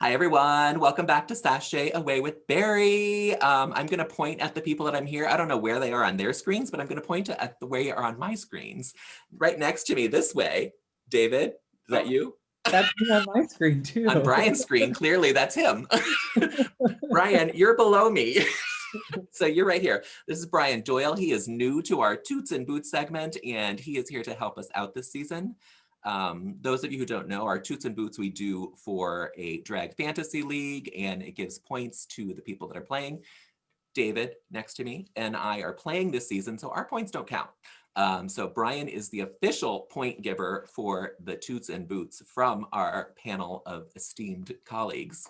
Hi, everyone. Welcome back to Sashay Away with Barry. I'm going to point at the people that I'm here. I don't know where they are on their screens, but I'm going to point at the way you are on my screens. Right next to me this way, David, is that you? That's me on my screen too. On Brian's screen, clearly that's him. Brian, you're below me. So you're right here. This is Brian Doyle. He is new to our Toots and Boots segment, and he is here to help us out this season. Those of you who don't know, our Toots and Boots we do for a drag fantasy league, and it gives points to the people that are playing. David, next to me, and I are playing this season, so our points don't count. So Brian is the official point giver for the Toots and Boots from our panel of esteemed colleagues.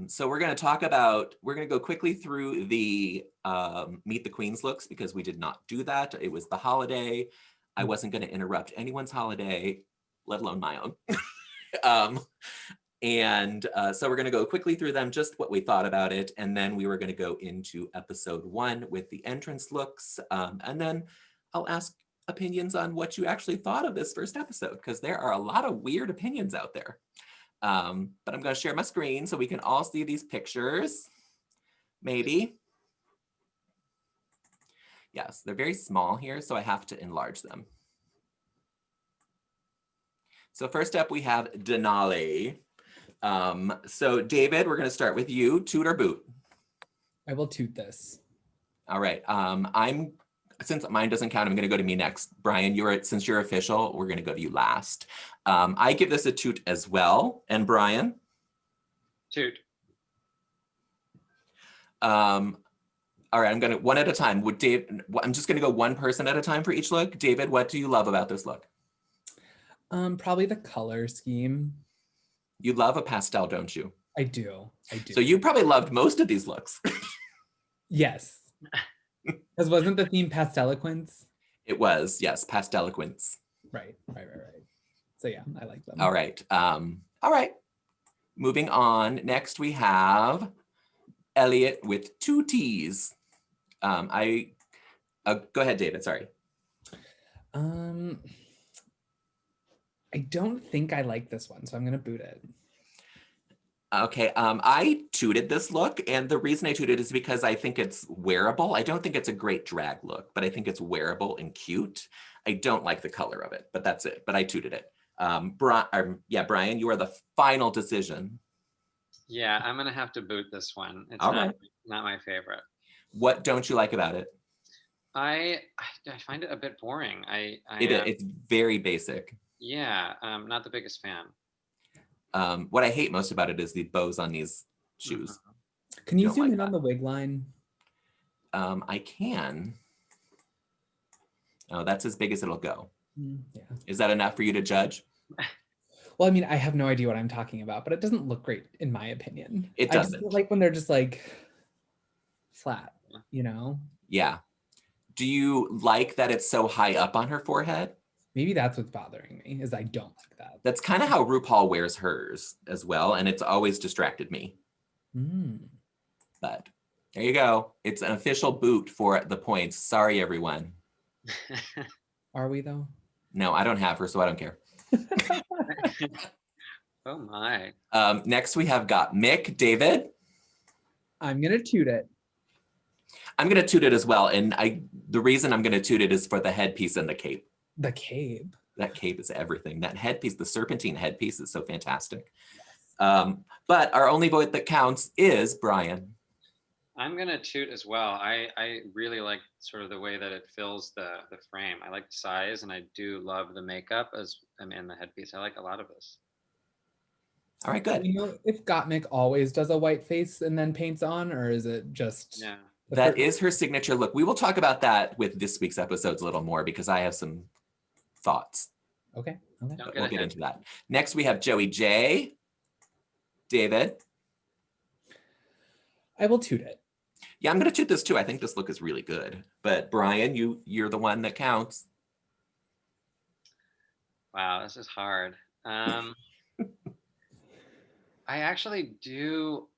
So we're going to go quickly through the Meet the Queens looks because we did not do that. It was the holiday. I wasn't going to interrupt anyone's holiday, let alone my own. So we're going to go quickly through them, just what we thought about it. And then we were going to go into episode 1 with the entrance looks. And then I'll ask opinions on what you actually thought of this first episode, because there are a lot of weird opinions out there. But I'm going to share my screen so we can all see these pictures. Maybe. Yes, they're very small here, so I have to enlarge them. So first up, we have Denali. So David, we're going to start with you. Toot or boot? I will toot this. All right. Since mine doesn't count, I'm going to go to me next. Brian, since you're official, we're going to go to you last. I give this a toot as well. And Brian? Toot. All right, I'm going to one at a time. I'm just going to go one person at a time for each look. David, what do you love about this look? Probably the color scheme. You love a pastel, don't you? I do. So you probably loved most of these looks. Yes. Because wasn't the theme Pasteloquence? It was, yes, Pasteloquence. Right. So yeah, I like them. All right. Moving on. Next we have Elliot with 2 T's. Go ahead, David, sorry. I don't think I like this one, so I'm gonna boot it. Okay, I tooted this look, and the reason I tooted is because I think it's wearable. I don't think it's a great drag look, but I think it's wearable and cute. I don't like the color of it, but that's it. But I tooted it. Brian, you are the final decision. Yeah, I'm gonna have to boot this one. It's not my favorite. What don't you like about it? I find it a bit boring. It's very basic. Yeah, not the biggest fan. What I hate most about it is the bows on these shoes. Can you zoom in on the wig line? I can. Oh, that's as big as it'll go. Yeah. Is that enough for you to judge? Well, I mean, I have no idea what I'm talking about, but it doesn't look great in my opinion. It doesn't. I just like when they're just like flat, you know? Yeah. Do you like that it's so high up on her forehead? Maybe that's what's bothering me, is I don't like that. That's kind of how RuPaul wears hers as well, and it's always distracted me. But there you go. It's an official boot for the points. Sorry, everyone. Are we though? No, I don't have her, so I don't care. Oh my. Next we have got Mick David. I'm gonna toot it. I'm gonna toot it as well, and the reason I'm gonna toot it is for the headpiece and the cape. The cape. That cape is everything. That headpiece, the serpentine headpiece, is so fantastic. But our only vote that counts is Brian. I'm gonna toot as well. I really like sort of the way that it fills the frame. I like the size, and I do love the makeup and the headpiece. I like a lot of this. All right, good. You know, if Gottmik always does a white face and then paints on, or is it just? Yeah. That is her signature look. We will talk about that with this week's episodes a little more because I have some thoughts. Okay. We'll get into that. Next, we have Joey J. David. I will toot it. Yeah, I'm going to toot this too. I think this look is really good. But Brian, you're the one that counts. Wow, this is hard. I actually do.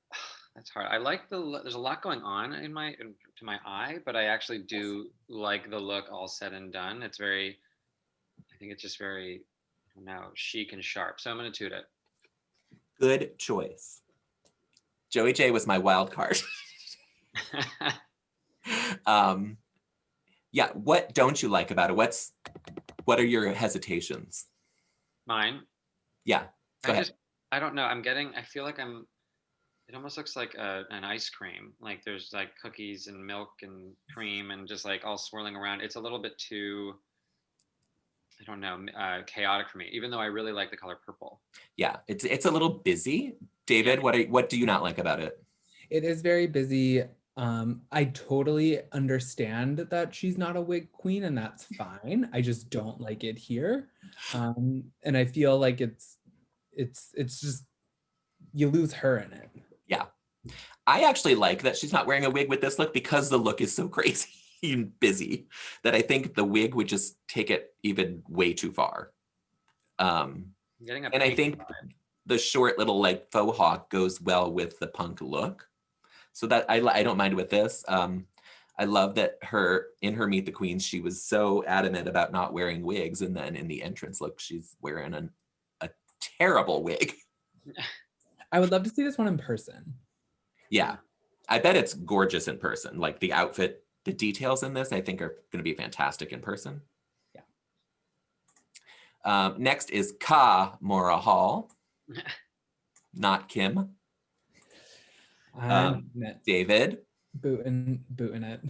That's hard. I like there's a lot going on to my eye, but I actually do like the look all said and done. I think it's just very know, chic and sharp. So I'm gonna toot it. Good choice. Joey J was my wild card. Yeah, what don't you like about it? What are your hesitations? Mine. Yeah, go ahead. I don't know. I feel like it almost looks like an ice cream. Like there's like cookies and milk and cream and just like all swirling around. It's a little bit too, I don't know, chaotic for me, even though I really like the color purple. Yeah, it's a little busy. David, what do you not like about it? It is very busy. I totally understand that she's not a wig queen, and that's fine. I just don't like it here. And I feel like it's just, you lose her in it. Yeah. I actually like that she's not wearing a wig with this look because the look is so crazy and busy that I think the wig would just take it even way too far. And I think the short little like faux hawk goes well with the punk look. So that I don't mind with this. I love that in her Meet the Queens, she was so adamant about not wearing wigs. And then in the entrance look, she's wearing a terrible wig. I would love to see this one in person. Yeah, I bet it's gorgeous in person. Like the outfit, the details in this, I think are going to be fantastic in person. Yeah. Next is Mora Hall, not Kim. David. Booting it.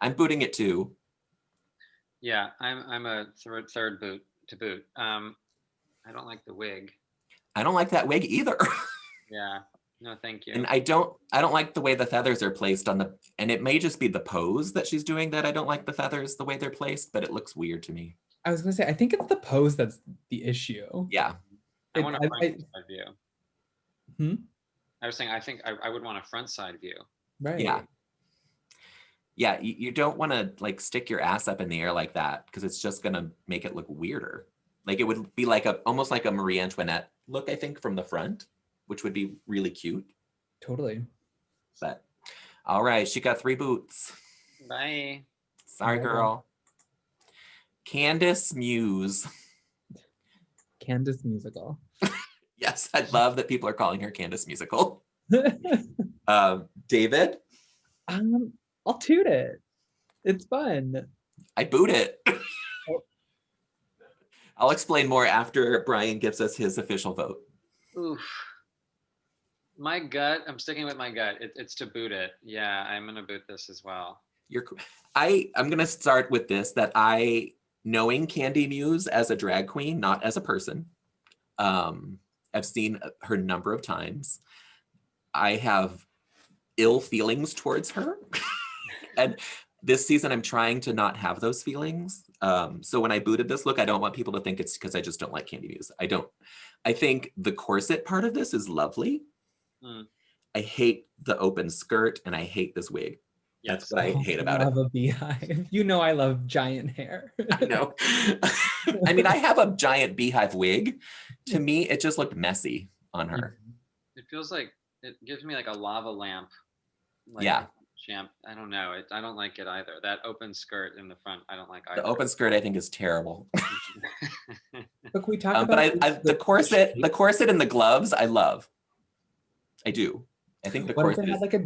I'm booting it too. Yeah, I'm a third boot to boot. I don't like the wig. I don't like that wig either. Yeah. No, thank you. And I don't like the way the feathers are placed and it may just be the pose that she's doing that I don't like the feathers the way they're placed, but it looks weird to me. I was gonna say, I think it's the pose that's the issue. Yeah. I want a front side view. I was saying, I think I would want a front side view. Right. Yeah. Yeah, you don't want to like stick your ass up in the air like that because it's just gonna make it look weirder. Like it would be like almost like a Marie Antoinette look, I think, from the front, which would be really cute. Totally. But all right, she got 3 boots. Bye. Sorry, girl. Candace Muse. Candace Musical. Yes, I love that people are calling her Candace Musical. David? I'll toot it. It's fun. I boot it. I'll explain more after Brian gives us his official vote. Oof. My gut, I'm sticking with my gut. It's to boot it. Yeah, I'm gonna boot this as well. I'm gonna start with this, that knowing Candy Muse as a drag queen, not as a person, I've seen her a number of times. I have ill feelings towards her. And this season, I'm trying to not have those feelings. So when I booted this look, I don't want people to think it's because I just don't like Candy Muse. I think the corset part of this is lovely. I hate the open skirt and I hate this wig. Yes. That's what I hate about it. I love a beehive. You know I love giant hair. I know. I mean, I have a giant beehive wig. To me, it just looked messy on her. It feels like, it gives me like a lava lamp. Like, yeah. I don't know. I don't like it either. That open skirt in the front, I don't like either. The open skirt, I think, is terrible. Look, we talk about the corset and the gloves, I love. I do. I think the corset had like a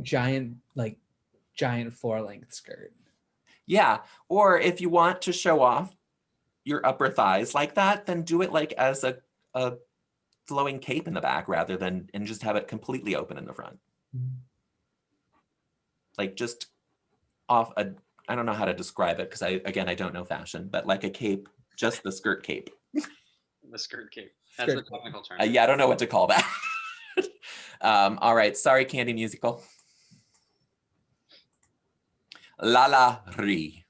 giant floor-length skirt. Yeah, or if you want to show off your upper thighs like that, then do it like as a flowing cape in the back rather than and just have it completely open in the front. Like just off I don't know how to describe it because I don't know fashion, but like a cape, just the skirt cape. The skirt cape. That's the technical term. Yeah, I don't know what to call that. All right, sorry, Candy Musical. La Ri.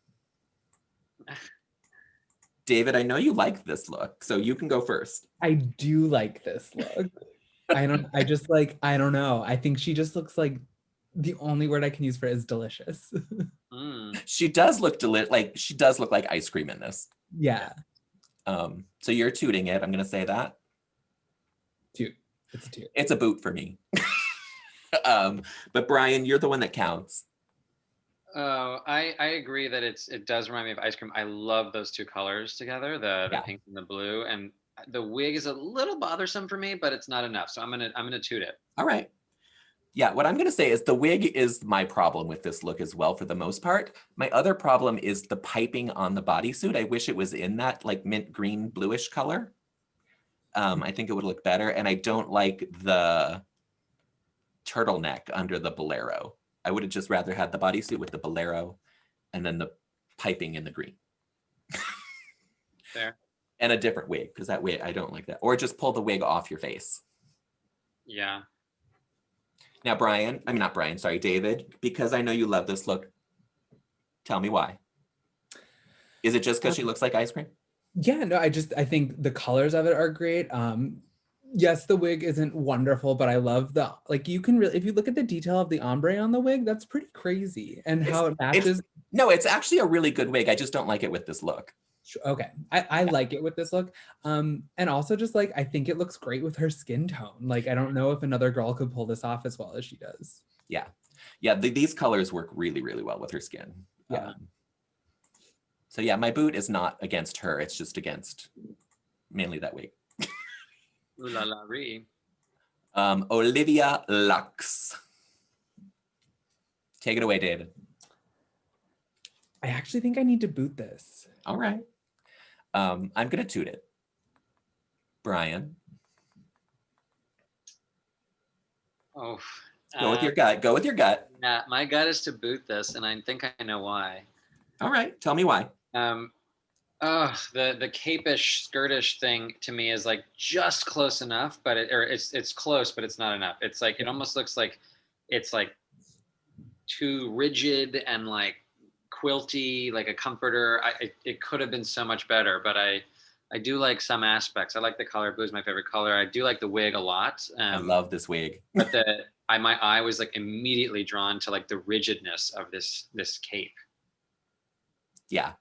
David, I know you like this look, so you can go first. I do like this look. I don't know. I think she just looks like, the only word I can use for it is delicious. She does look she does look like ice cream in this. Yeah. So you're tooting it. I'm gonna say that. Toot. It's a toot. It's a boot for me. But Brian, you're the one that counts. Oh, I agree that it does remind me of ice cream. I love those two colors together, the pink and the blue. And the wig is a little bothersome for me, but it's not enough. So I'm gonna toot it. All right. Yeah, what I'm going to say is the wig is my problem with this look as well for the most part. My other problem is the piping on the bodysuit. I wish it was in that like mint green bluish color. I think it would look better. And I don't like the turtleneck under the bolero. I would have just rather had the bodysuit with the bolero and then the piping in the green. There. And a different wig, because that wig, I don't like that. Or just pull the wig off your face. Yeah. Now, David, because I know you love this look, tell me why. Is it just because she looks like ice cream? Yeah, no, I think the colors of it are great. Yes, the wig isn't wonderful, but I love you can really, if you look at the detail of the ombre on the wig, that's pretty crazy. And how it matches. It's actually a really good wig. I just don't like it with this look. Okay, I like it with this look. And also just I think it looks great with her skin tone. I don't know if another girl could pull this off as well as she does. Yeah. These colors work really, really well with her skin. Yeah. So yeah, my boot is not against her. It's just against mainly that wig. Ooh la la ree. Olivia Lux. Take it away, David. I actually think I need to boot this. All right. I'm going to toot it. Brian. Oh. Go with your gut. Go with your gut. Yeah, my gut is to boot this, and I think I know why. All right. Tell me why. The cape-ish, skirtish thing to me is just close enough, but it's close, but it's not enough. It's it almost looks like it's too rigid and quilty, like a comforter. It could have been so much better, but I do like some aspects. I like the color. Blue is my favorite color. I do like the wig a lot. I love this wig. But my eye was immediately drawn to the rigidness of this cape. Yeah,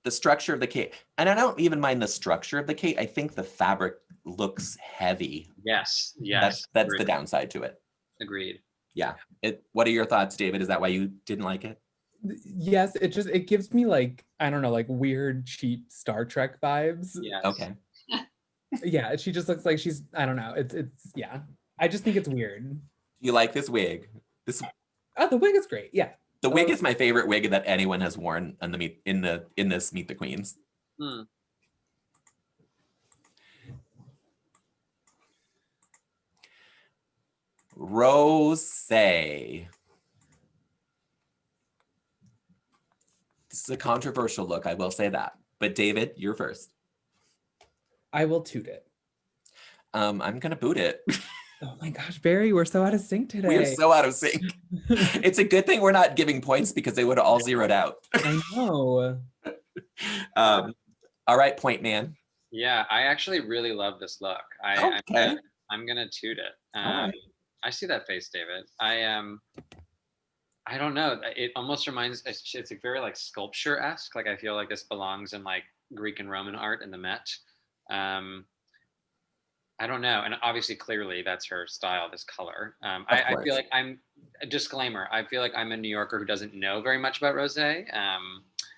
the structure of the cape, and I don't even mind the structure of the cape. I think the fabric looks heavy. Yes. That's the downside to it. Agreed. Yeah. What are your thoughts, David? Is that why you didn't like it? Yes, it gives me I don't know, weird cheap Star Trek vibes. Yeah. Okay. Yeah, she just looks like she's, I don't know. It's yeah. I just think it's weird. You like this wig? Oh, the wig is great. Yeah. The wig is my favorite wig that anyone has worn in this Meet the Queens. Rose. This is a controversial look, I will say that. But David, you're first. I will toot it. I'm gonna boot it. Oh my gosh, Barry, we're so out of sync today. We're so out of sync. It's a good thing we're not giving points because they would have all zeroed out. I know. All right, point man. Yeah, I actually really love this look. Okay. I'm gonna toot it. Right. I see that face, David. I don't know. It almost reminds. It's very sculpture-esque. I feel like this belongs in Greek and Roman art in the Met. I don't know. And obviously, clearly, that's her style, this color. I feel like I'm a disclaimer. I feel like I'm a New Yorker who doesn't know very much about rosé,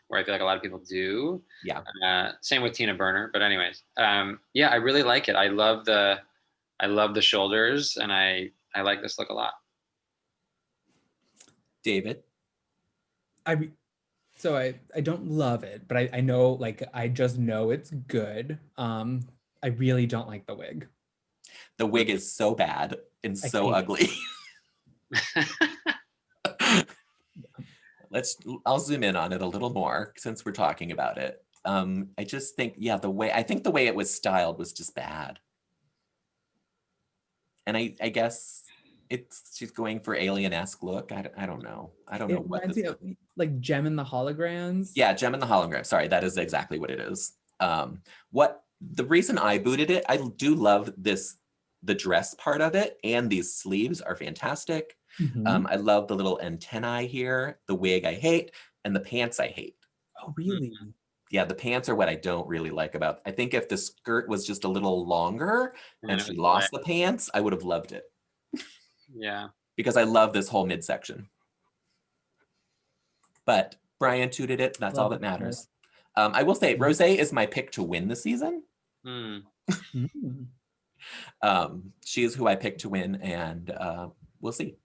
where I feel like a lot of people do. Yeah. Same with Tina Berner. But anyways, yeah, I really like it. I love the shoulders, and I like this look a lot. David. I don't love it, but I know, I just know it's good. I really don't like the wig. The wig is so bad and so ugly. I'll zoom in on it a little more since we're talking about it. I just think, the way it was styled was just bad. And I guess she's going for alien-esque look. I don't know. I don't know what this is. Like Gem and the Holograms. Yeah, Gem and the Hologram. Sorry, that is exactly what it is. The reason I booted it, I do love the dress part of it, and these sleeves are fantastic. Mm-hmm. I love the little antennae here. The wig I hate, and the pants I hate. Oh, really? Yeah, the pants are what I don't really like about. I think if the skirt was just a little longer and she lost the pants, I would have loved it. Yeah. Because I love this whole midsection. But Brian tooted it. That's all that matters. I will say, Rosé is my pick to win the season. Mm. She is who I picked to win, and we'll see.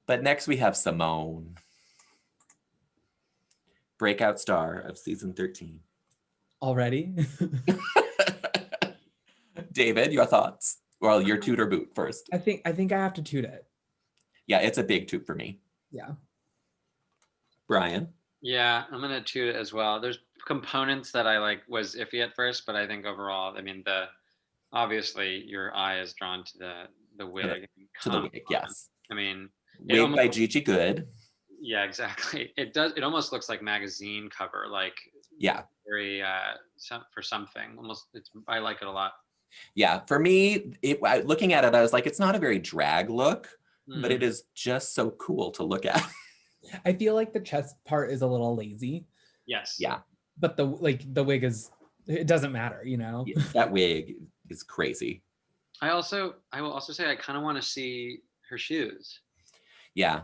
But next we have Simone, breakout star of season 13. Already? David, your thoughts? Well, your toot or boot first. I think I have to toot it. Yeah, it's a big toot for me. Yeah. Brian? Yeah, I'm gonna toot it as well. There's components that I like was iffy at first, but I think overall, I mean, obviously your eye is drawn to the wig. To the wig, yes. I mean, Wig by Gigi Good. yeah, exactly. It almost looks like magazine cover, like yeah, very for something. Almost, I like it a lot. Yeah, for me, looking at it, I was like, it's not a very drag look, but it is just so cool to look at. I feel like the chest part is a little lazy. Yes. Yeah. But the wig is, it doesn't matter, you know? Yeah, that wig is crazy. I will also say I kind of want to see her shoes. Yeah.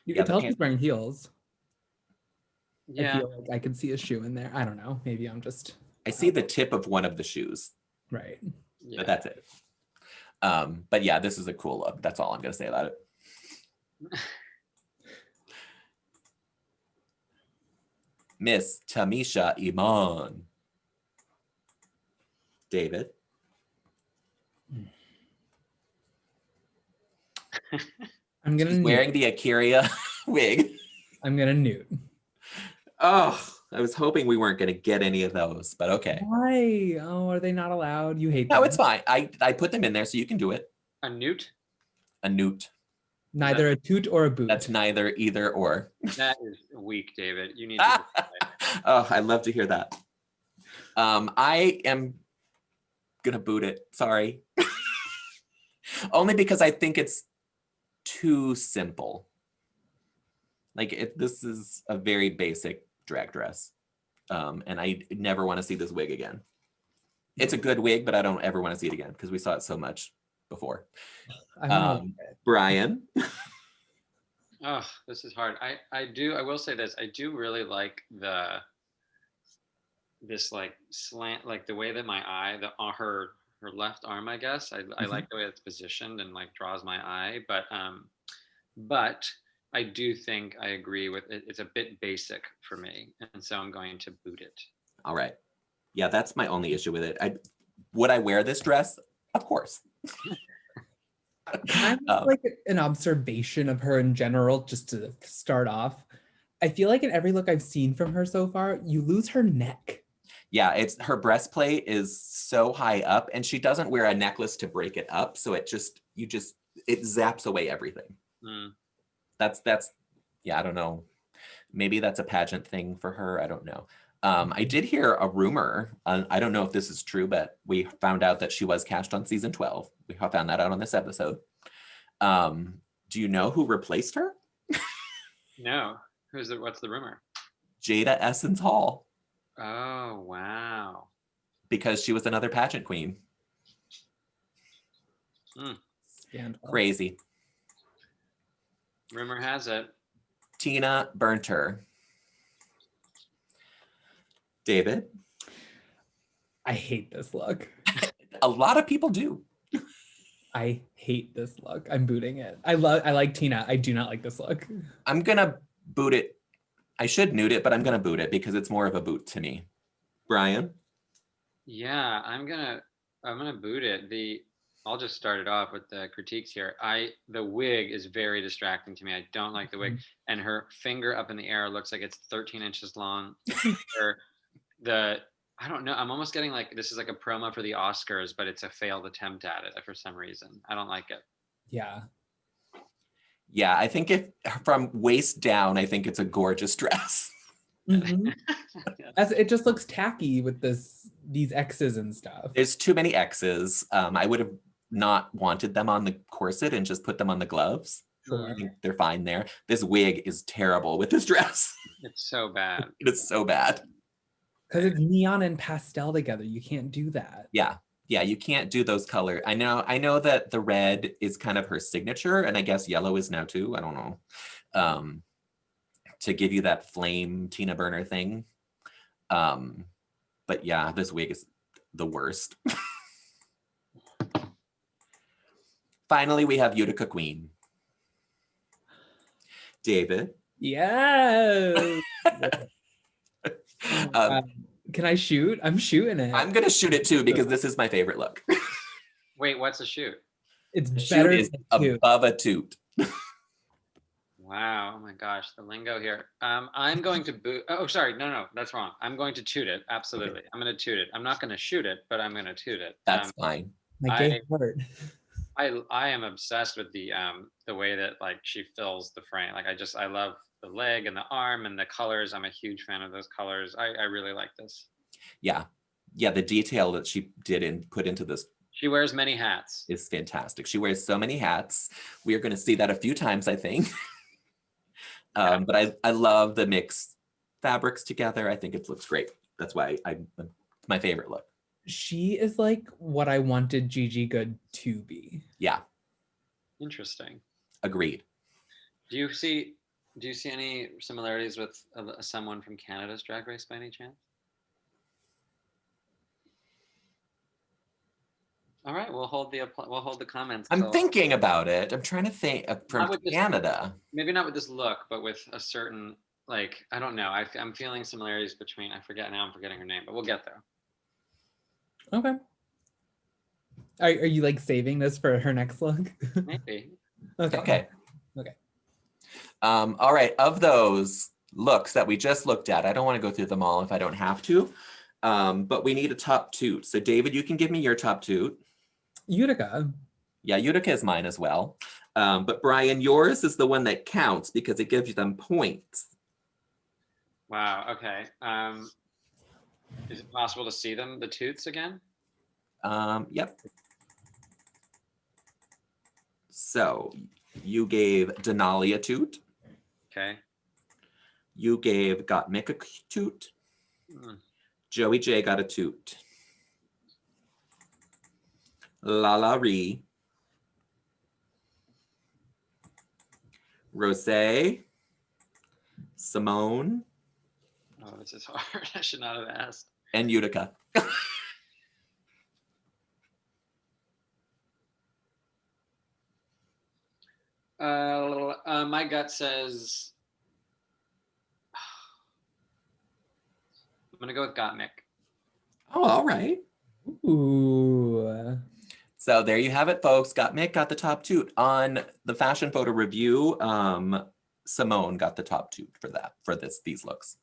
You can tell she's wearing heels. Yeah. I feel like I could see a shoe in there. I don't know. Maybe I'm just. I see the tip of one of the shoes. Right. Yeah. But that's it. But yeah, this is a cool look. That's all I'm going to say about it. Miss Tamisha Iman. David. I'm gonna wearing the Akira wig. I'm gonna newt. Oh, I was hoping we weren't gonna get any of those, but okay. Why? Oh, are they not allowed? You hate them. No, it's fine. I put them in there so you can do it. A newt? A newt. Neither a toot or a boot. That's neither, either, or. That is weak, David. You need to. Oh, I love to hear that. I am gonna boot it. Sorry. Only because I think it's too simple. Like this is a very basic drag dress. And I never want to see this wig again. It's a good wig, but I don't ever want to see it again because we saw it so much before. Brian. Oh, this is hard. I will say this. I do really like this like slant, like the way that my eye, her left arm, I guess. I like the way it's positioned and like draws my eye. But I do think I agree with it. It's a bit basic for me. And so I'm going to boot it. All right. Yeah, that's my only issue with it. Would I wear this dress? Of course. I'm like an observation of her in general, just to start off. I feel like in every look I've seen from her so far, you lose her neck. Yeah, it's her breastplate is so high up and she doesn't wear a necklace to break it up. So it zaps away everything. That's yeah, I don't know. Maybe that's a pageant thing for her. I don't know. I did hear a rumor. I don't know if this is true, but we found out that she was cast on season 12. We found that out on this episode. Do you know who replaced her? No. What's the rumor? Jada Essence Hall. Oh, wow. Because she was another pageant queen. Crazy. Rumor has it. Tina Berner. David? I hate this look. A lot of people do. I hate this look. I'm booting it. I like Tina. I do not like this look. I'm gonna boot it. I should newt it, but I'm gonna boot it because it's more of a boot to me. Brian? Yeah, I'm gonna boot it. I'll just start it off with the critiques here. The wig is very distracting to me. I don't like the wig. And her finger up in the air looks like it's 13 inches long. I don't know. I'm almost getting like this is like a promo for the Oscars, but it's a failed attempt at it for some reason. I don't like it. Yeah. Yeah, I think from waist down, I think it's a gorgeous dress. It just looks tacky with these X's and stuff. There's too many X's. I would have not wanted them on the corset and just put them on the gloves. Sure. I think they're fine there. This wig is terrible with this dress. It's so bad. It is so bad. Because it's neon and pastel together. You can't do that. Yeah. Yeah, you can't do those colors. I know that the red is kind of her signature, and I guess yellow is now too. I don't know. To give you that flame Tina Berner thing. But yeah, this wig is the worst. Finally, we have Utica Queen. David. Yes. Can I shoot? I'm shooting it. I'm gonna shoot it too because this is my favorite look. Wait, what's a shoot? It's Shoot better is than toot. above a toot. Wow, oh my gosh, the lingo here. I'm going to boot. Oh, sorry, no, that's wrong. I'm going to toot it. Absolutely, Okay. I'm going to toot it. I'm not going to shoot it, but I'm going to toot it. That's fine. My gay heart. I am obsessed with the way that like she fills the frame. Like I love the leg and the arm and the colors. I'm a huge fan of those colors. I really like this. Yeah, the detail that she did and put into this. She wears many hats. Is fantastic. She wears so many hats. We are going to see that a few times, I think. But I love the mixed fabrics together. I think it looks great. That's why it's my favorite look. She is like what I wanted Gigi Good to be. Yeah. Interesting. Agreed. Do you see any similarities with someone from Canada's Drag Race by any chance? All right, we'll hold the comments. I'm thinking about it. I'm trying to think from Canada. Maybe not with this look, but with a certain, like, I don't know. I'm feeling similarities between, I'm forgetting her name, but we'll get there. Okay. Are you like saving this for her next look? Maybe. Okay. All right, of those looks that we just looked at, I don't want to go through them all if I don't have to, but we need a top toot. So David, you can give me your top toot. Utica. Yeah, Utica is mine as well. But Brian, yours is the one that counts because it gives you them points. Wow, okay. Is it possible to see the toots again? Yep. So you gave Denali a toot. Okay. You gave Got Mick a toot. Joey J got a toot. Lala Ree. Rosé. Simone. Oh, this is hard. I should not have asked. And Utica. My gut says I'm gonna go with Got Mick. Oh, all right. Ooh. So there you have it, folks. Got Mick got the top toot on the fashion photo review. Simone got the top toot for these looks.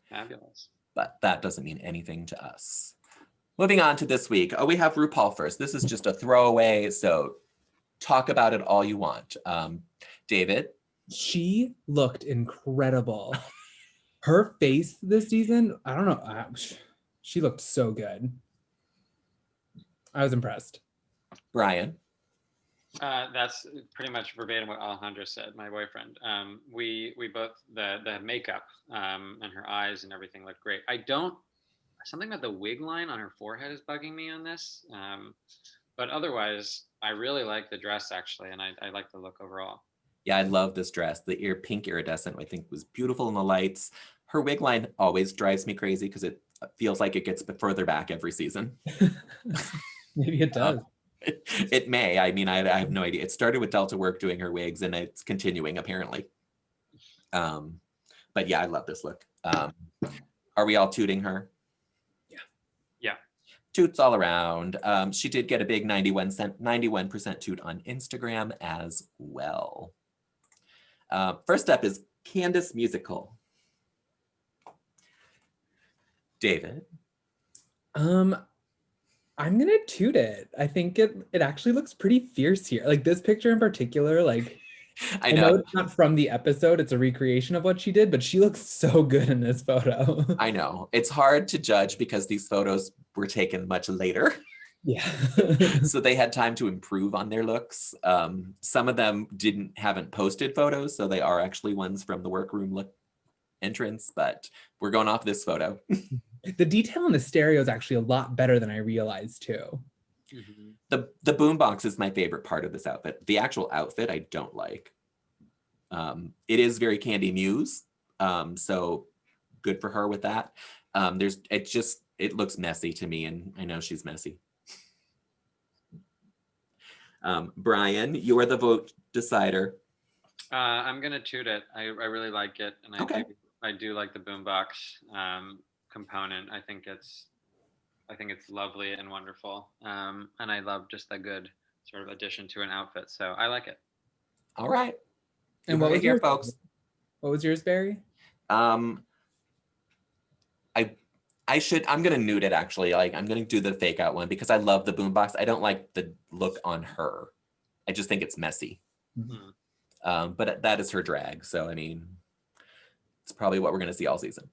Fabulous. But that doesn't mean anything to us. Moving on to this week. Oh, we have RuPaul first. This is just a throwaway, so talk about it all you want. David? She looked incredible. Her face this season, I don't know. She looked so good. I was impressed. Brian? That's pretty much verbatim what Alejandro said, my boyfriend. We both, the makeup and her eyes and everything looked great. Something about the wig line on her forehead is bugging me on this. But otherwise, I really like the dress actually, and I like the look overall. Yeah, I love this dress. The pink iridescent, I think, was beautiful in the lights. Her wig line always drives me crazy because it feels like it gets further back every season. Maybe it does. It may. I mean, I have no idea. It started with Delta Work doing her wigs, and it's continuing apparently. But yeah, I love this look. Are we all tooting her? Yeah. Toots all around. She did get a big 91% toot on Instagram as well. First up is Candace musical. David? I'm gonna toot it. I think it actually looks pretty fierce here. Like this picture in particular, like I know it's not from the episode, it's a recreation of what she did, but she looks so good in this photo. I know. It's hard to judge because these photos were taken much later. Yeah. So they had time to improve on their looks. Some of them haven't posted photos, so they are actually ones from the workroom look entrance, but we're going off this photo. The detail in the stereo is actually a lot better than I realized too. Mm-hmm. The boombox is my favorite part of this outfit. The actual outfit I don't like. It is very Candy Muse, so good for her with that. It looks messy to me, and I know she's messy. Brian, you are the vote decider. I'm gonna toot it. I really like it, and I do like the boombox component. I think it's lovely and wonderful, and I love just a good sort of addition to an outfit. So I like it. All right. And what was your yours, folks? What was yours, Barry? I'm gonna nude it actually. Like I'm gonna do the fake out one because I love the boombox. I don't like the look on her. I just think it's messy. Mm-hmm. But that is her drag. So I mean, it's probably what we're gonna see all season.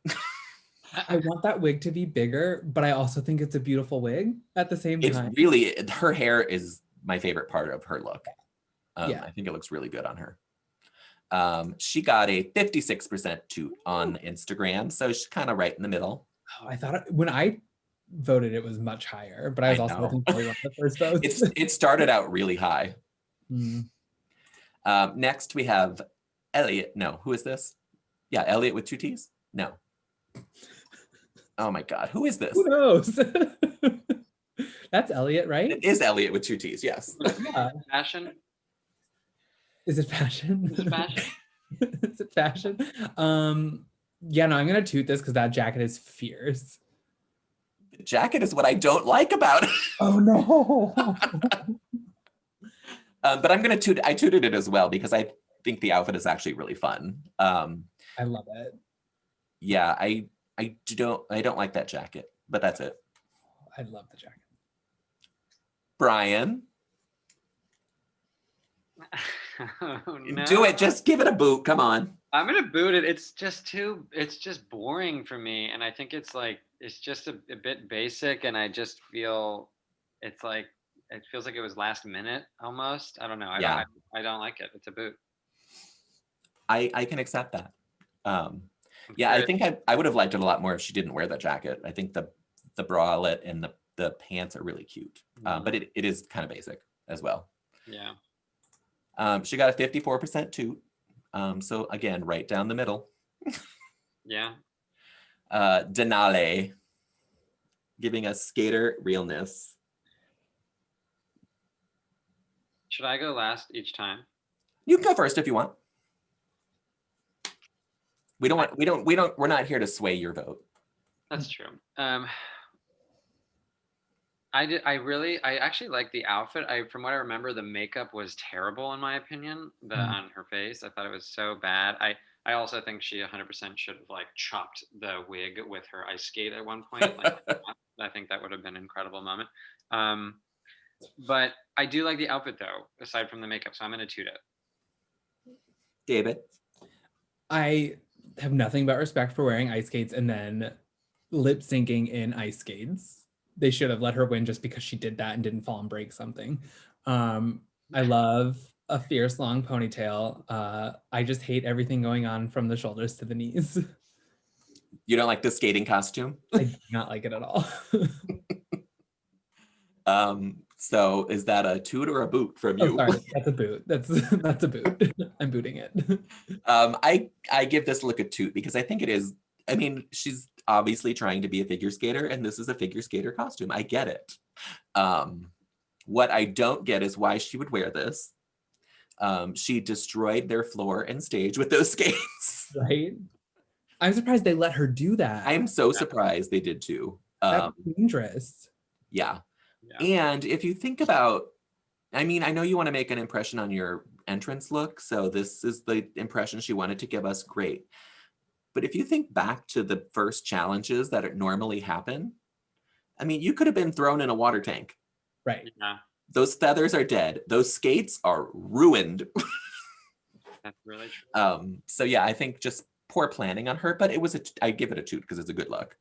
I want that wig to be bigger, but I also think it's a beautiful wig at the same time. It's really, her hair is my favorite part of her look. Yeah. I think it looks really good on her. She got a 56% toot on Instagram, so she's kind of right in the middle. Oh, I thought when I voted it was much higher, but I was also looking for one of the first votes. It started out really high. Mm. Next we have Elliot. No, who is this? Yeah, Elliot with 2 T's? No. Oh my God, who is this? Who knows? That's Elliot, right? It is Elliot with 2 T's, yes. Yeah. Fashion? Is it fashion? Is it fashion? Is it fashion? Yeah, no, I'm gonna toot this because that jacket is fierce. The jacket is what I don't like about it. Oh no. But I'm gonna toot. I tooted it as well because I think the outfit is actually really fun. I love it. Yeah, I don't like that jacket, but that's it. I love the jacket. Brian, Oh, no. do it. Just give it a boot. Come on. I'm gonna boot it. It's just boring for me, and I think it's just a bit basic, and I just feel it feels like it was last minute almost. I don't know. I don't like it. It's a boot. I can accept that. Yeah, I think I would have liked it a lot more if she didn't wear the jacket. I think the bralette and the pants are really cute, but it is kind of basic as well. Yeah. She got a 54% toot. So again, right down the middle. Yeah. Denali, giving us skater realness. Should I go last each time? You can go first if you want. We're not here to sway your vote. That's true. I actually like the outfit. From what I remember, the makeup was terrible in my opinion. On her face, I thought it was so bad. I also think she 100% should have chopped the wig with her ice skate at one point. I think that would have been an incredible moment. But I do like the outfit though, aside from the makeup. So I'm gonna toot it. David, I have nothing but respect for wearing ice skates and then lip syncing in ice skates. They should have let her win just because she did that and didn't fall and break something. I love a fierce long ponytail. I just hate everything going on from the shoulders to the knees. You don't like the skating costume? I do not like it at all. So is that a toot or a boot from you? Oh, sorry, that's a boot. That's a boot. I'm booting it. I give this look a toot because I think it is. I mean, she's obviously trying to be a figure skater, and this is a figure skater costume. I get it. What I don't get is why she would wear this. She destroyed their floor and stage with those skates. Right? I'm surprised they let her do that. I'm so surprised they did too. That's dangerous. Yeah. And if you think about, I mean, I know you want to make an impression on your entrance look, so this is the impression she wanted to give us. Great. But if you think back to the first challenges that normally happen, I mean, you could have been thrown in a water tank. Right. Yeah. Those feathers are dead. Those skates are ruined. That's really true. So yeah, I think just poor planning on her, but I give it a toot because it's a good look.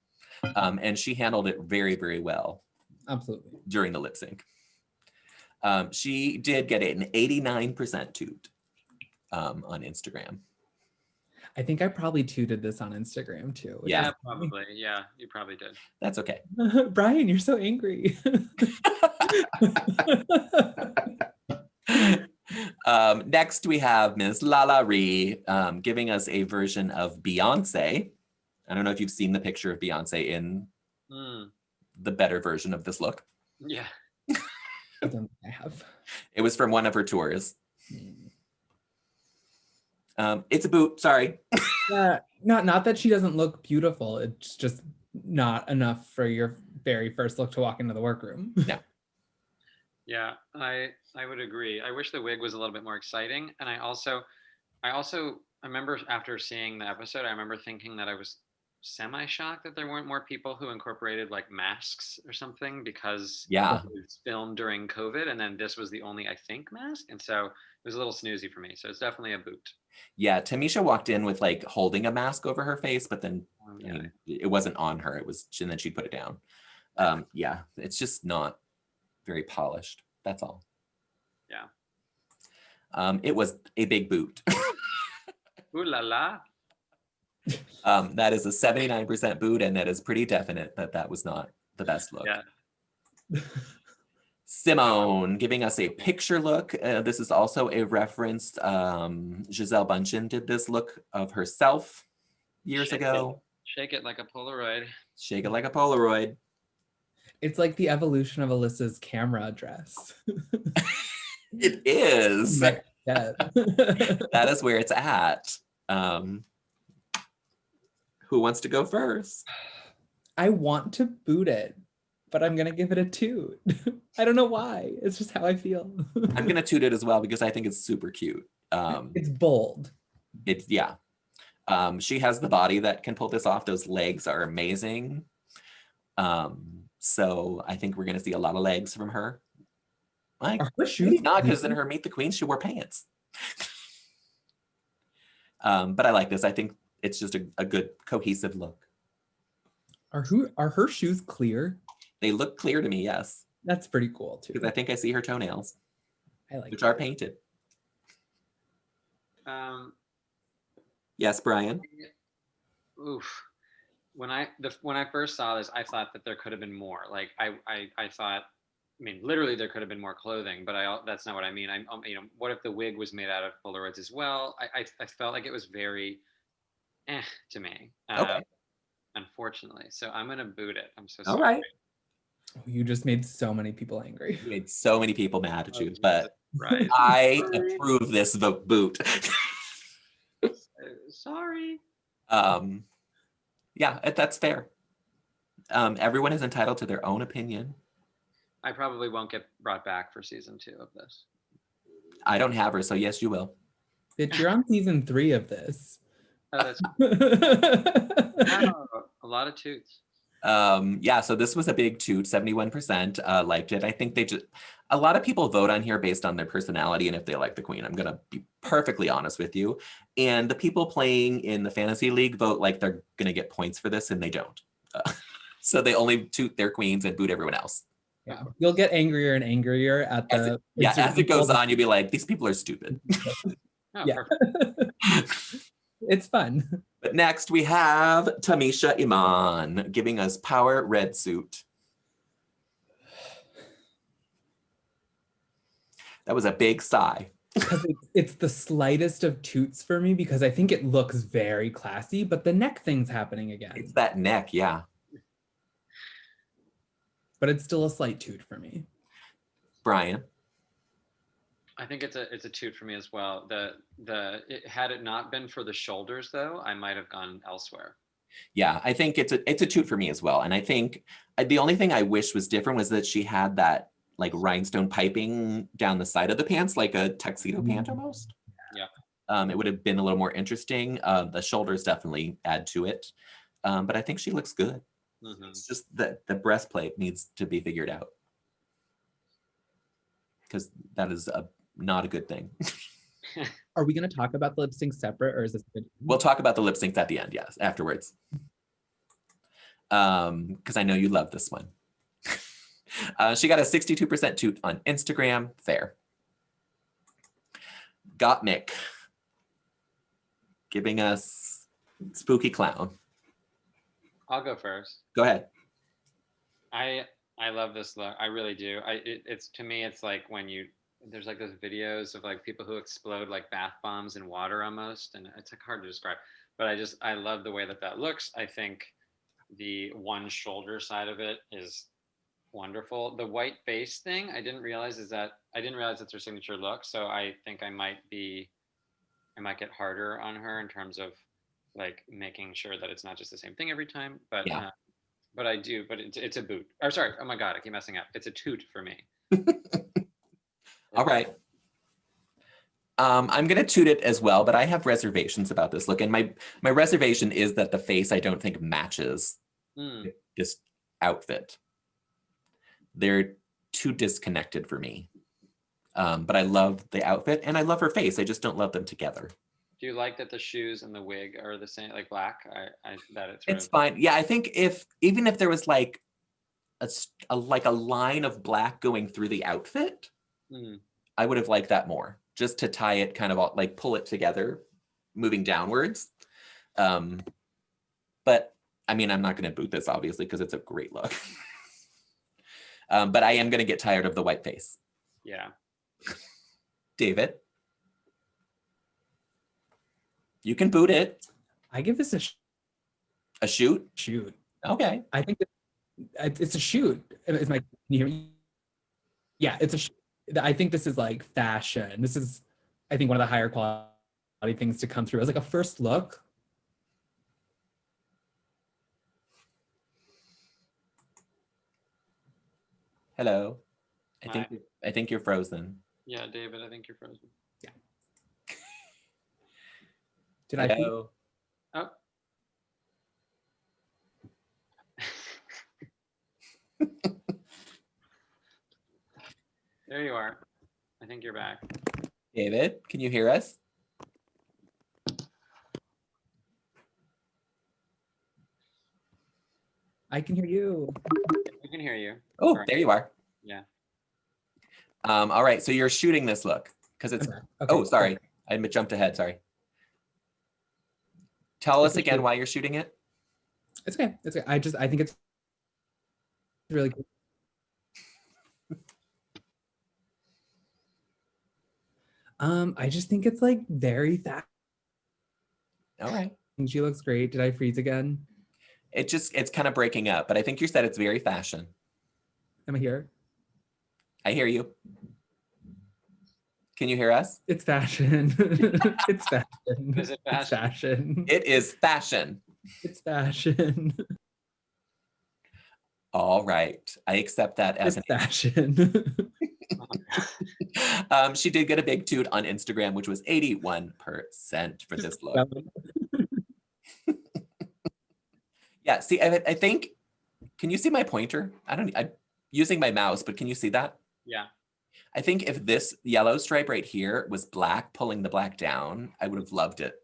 And she handled it very, very well. Absolutely. During the lip sync. She did get an 89% toot on Instagram. I think I probably tooted this on Instagram too. Yeah, probably. Yeah, you probably did. That's okay. Brian, you're so angry. Next, we have Ms. Lala Ree giving us a version of Beyonce. I don't know if you've seen the picture of Beyonce in the better version of this look. Yeah. I don't think I have. It was from one of her tours. It's a boot, sorry. Yeah, not that she doesn't look beautiful. It's just not enough for your very first look to walk into the workroom. No. Yeah, I would agree. I wish the wig was a little bit more exciting. And I remember after seeing the episode, I remember thinking that I was semi-shocked that there weren't more people who incorporated like masks or something, because Yeah. it was filmed during COVID, and then this was the only, I think, mask. And so it was a little snoozy for me. So it's definitely a boot. Yeah, Tamisha walked in with like holding a mask over her face, but then Yeah. I mean, it wasn't on her. It was, and then she'd put it down. Yeah, it's just not very polished. That's all. Yeah. It was a big boot. Ooh la la. That is a 79% boot, and that is pretty definite that that was not the best look. Yeah. Simone giving us a picture look. This is also a reference. Giselle Bundchen did this look of herself years ago. Shake it like a Polaroid. Shake it like a Polaroid. It's like the evolution of Alyssa's camera dress. It is. Yeah. That is where it's at. Who wants to go first? I want to boot it, but I'm gonna give it a toot. I don't know why. It's just how I feel. I'm gonna toot it as well because I think it's super cute. It's bold. It's yeah. She has the body that can pull this off. Those legs are amazing. So I think we're gonna see a lot of legs from her. Like, Are her shoes maybe not, because in clear? her Meet the Queen, she wore pants. But I like this. I think it's just a good cohesive look. Are her shoes clear? They look clear to me, yes. That's pretty cool too. Because I think I see her toenails, I like which that. are painted. Yes, Brian. Oof. When I first saw this, I thought that there could have been more. Like I thought, I mean, literally there could have been more clothing, but that's not what I mean. What if the wig was made out of Polaroids as well? I felt like it was very to me. Okay. Unfortunately. So I'm gonna boot it. I'm so All sorry. right. Oh, you just made so many people angry. You made so many people mad at you, Jesus but Christ. I Sorry. approve this boot. Sorry. Yeah, that's fair. Everyone is entitled to their own opinion. I probably won't get brought back for season 2 of this. I don't have her, so yes, you will. Bitch, you're on season 3 of this. Oh, that's wow, a lot of toots. Yeah, so this was a big toot. 71% liked it. I think a lot of people vote on here based on their personality and if they like the queen. I'm gonna be perfectly honest with you. And the people playing in the fantasy league vote like they're gonna get points for this, and they don't. So they only toot their queens and boot everyone else. Yeah, you'll get angrier and angrier at the as it goes on, you'll be like, these people are stupid. Oh, yeah. It's fun. But next we have Tamisha Iman giving us Power Red Suit. That was a big sigh. Because it's the slightest of toots for me, because I think it looks very classy, but the neck thing's happening again. It's that neck, yeah. But it's still a slight toot for me. Brian. I think it's a toot for me as well. Had it not been for the shoulders though, I might have gone elsewhere. Yeah, I think it's a toot for me as well. And I think the only thing I wish was different was that she had that like rhinestone piping down the side of the pants, like a tuxedo pant almost. Yeah. It would have been a little more interesting. The shoulders definitely add to it. But I think she looks good. Mm-hmm. It's just that the breastplate needs to be figured out, because that is not a good thing. Are we going to talk about the lip sync separate, or is this good? We'll talk about the lip syncs at the end, yes, afterwards. Because I know you love this one. She got a 62% toot on Instagram. Fair. Got Mick giving us Spooky Clown. I'll go first. Go ahead. I love this look. I really do. It's to me, it's like when there's like those videos of like people who explode like bath bombs in water almost, and it's like hard to describe. but I love the way that looks. I think the one shoulder side of it is wonderful. The white face thing, I didn't realize it's her signature look. So I think I might get harder on her in terms of like making sure that it's not just the same thing every time. But Yeah. but it's a boot. Or sorry, oh my God, I keep messing up. It's a toot for me. All right. I'm gonna toot it as well, but I have reservations about this look. And my reservation is that the face I don't think matches this outfit. They're too disconnected for me. But I love the outfit and I love her face. I just don't love them together. Do you like that the shoes and the wig are the same, like black? It's fine. Yeah, I think even if there was like a line of black going through the outfit, I would have liked that more, just to tie it kind of all, like pull it together, moving downwards. But I mean, I'm not going to boot this obviously because it's a great look. But I am going to get tired of the white face. Yeah. David, you can boot it. I give this a shoot. Shoot. Okay. I think it's a shoot. Is my yeah, it's a shoot. I think this is like fashion. This is, I think, one of the higher quality things to come through as like a first look. Hello. I think you're frozen. Yeah, David, I think you're frozen. Yeah. Did Hello. Oh. There you are. I think you're back. David, can you hear us? I can hear you. We can hear you. Oh, there you are. Yeah. All right, so you're shooting this look because it's. Okay. Oh, sorry, I jumped ahead. Sorry. Tell us again why you're shooting it. It's okay. It's okay. I think it's really cool. I just think it's like very fast. All right. She looks great. Did I freeze again? It's kind of breaking up, but I think you said it's very fashion. Am I here? I hear you. Can you hear us? It's fashion. It's fashion. Is it fashion? It's fashion. It is fashion. It's fashion. All right. I accept that as it's fashion. She did get a big toot on Instagram, which was 81% for this look. Yeah, see, I think, can you see my pointer? I'm using my mouse, but can you see that? Yeah. I think if this yellow stripe right here was black, pulling the black down, I would have loved it.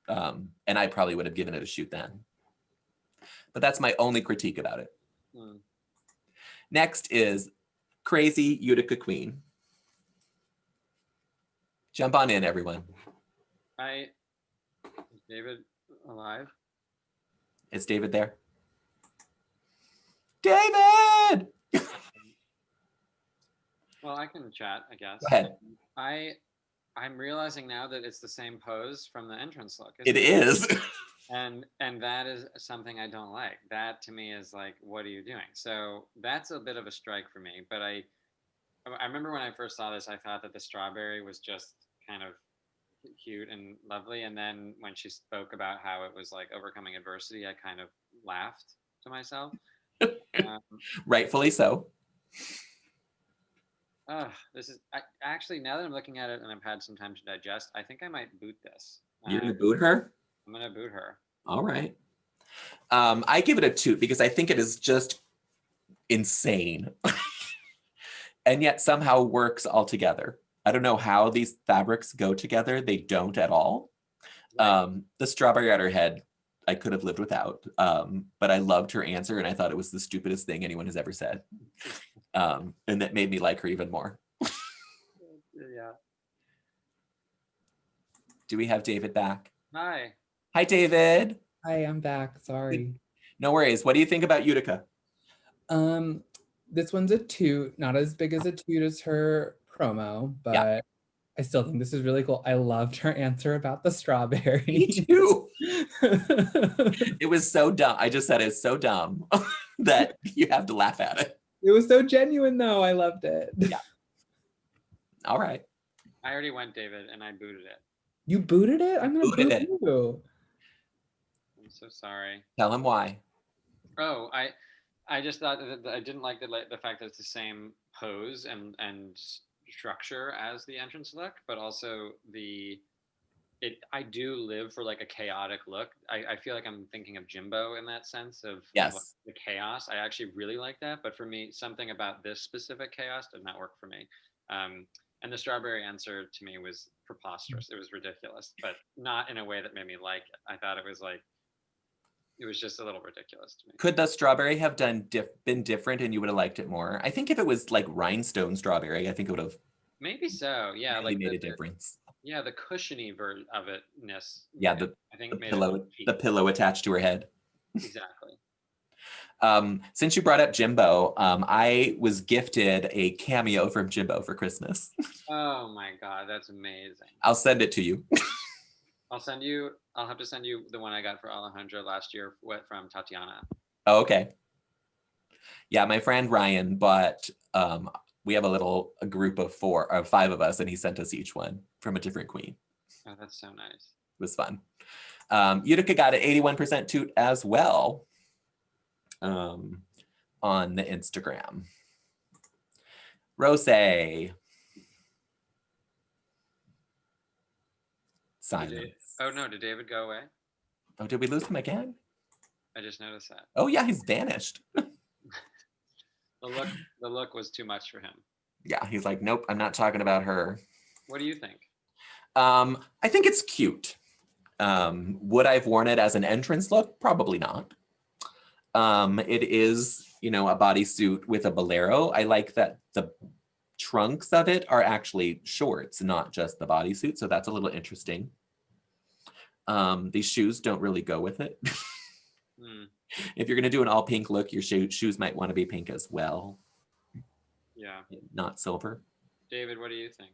And I probably would have given it a shoot then. But that's my only critique about it. Next is Crazy Utica Queen. Jump on in, everyone. Is David alive? Is David there? David! Well, I can chat, I guess. Go ahead. I'm realizing now that it's the same pose from the entrance look. It is. And that is something I don't like. That to me is like, what are you doing? So that's a bit of a strike for me. But I remember when I first saw this, I thought that the strawberry was just kind of cute and lovely. And then when she spoke about how it was like overcoming adversity, I kind of laughed to myself. Rightfully so. This is actually, now that I'm looking at it and I've had some time to digest, I think I might boot this. You're gonna boot her? I'm gonna boot her. All right. I give it a toot because I think it is just insane. And yet somehow works all together. I don't know how these fabrics go together. They don't at all. Right. The strawberry at her head, I could have lived without. But I loved her answer and I thought it was the stupidest thing anyone has ever said. And that made me like her even more. Yeah. Do we have David back? Hi. Hi, David. Hi, I'm back. Sorry. No worries. What do you think about Utica? This one's a toot, not as big as a toot as her promo, but yeah. I still think this is really cool. I loved her answer about the strawberry. Me too. It was so dumb. I just said it's so dumb that you have to laugh at it. It was so genuine though. I loved it. Yeah. All right. I already went, David, and I booted it. You booted it? I'm gonna boot Booted it. you. I'm so sorry. Tell him why. Oh, I just thought that I didn't like the fact that it's the same pose and structure as the entrance look, but also I do live for like a chaotic look. I feel like I'm thinking of Jimbo in that sense of Yes. like, the chaos. I actually really like that, but for me, something about this specific chaos did not work for me. And the strawberry answer to me was preposterous. It was ridiculous, but not in a way that made me like it. I thought it was just a little ridiculous to me. Could the strawberry have been different and you would have liked it more? I think if it was like rhinestone strawberry, I think it would have Maybe so. Yeah, really like made a difference. Yeah, the cushiony version of itness. Yeah, I think the pillow attached to her head. Exactly. Since you brought up Jimbo, I was gifted a cameo from Jimbo for Christmas. Oh my God, that's amazing. I'll send it to you. I'll have to send you the one I got for Alejandra last year from Tatiana. Oh, okay. Yeah, my friend Ryan bought, we have a group of 5 of us, and he sent us each one from a different queen. Oh, that's so nice. It was fun. Utica got an 81% toot as well on the Instagram. Rose. Silence. Oh no, did David go away? Oh, did we lose him again? I just noticed that. Oh yeah, he's vanished. The look was too much for him. Yeah, he's like, nope, I'm not talking about her. What do you think? I think it's cute. Would I have worn it as an entrance look? Probably not. It is, a bodysuit with a bolero. I like that the trunks of it are actually shorts, not just the bodysuit. So that's a little interesting. These shoes don't really go with it. If you're going to do an all pink look, your shoes might want to be pink as well. Yeah. Not silver. David, what do you think?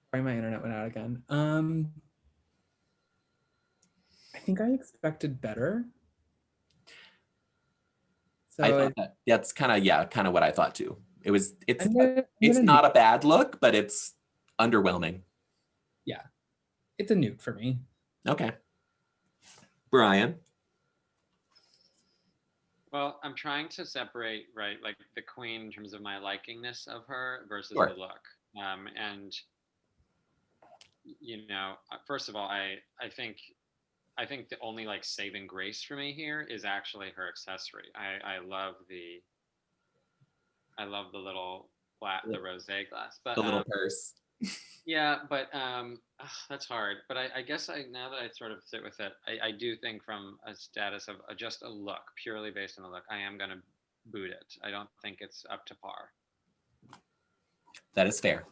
Sorry, my internet went out again. I think I expected better. So I thought that's kind of what I thought too. It's I'm not a bad look, but it's underwhelming. Yeah, it's a nude for me. Okay. Brian. Well, I'm trying to separate, right, like the queen in terms of my likingness of her versus Sure. the look. And first of all, I think the only like saving grace for me here is actually her accessory. I love the little the rosé glass, but The little purse. yeah, but that's hard. But I guess now that I sort of sit with it, I do think from a status of just a look, purely based on the look, I am going to boot it. I don't think it's up to par. That is fair.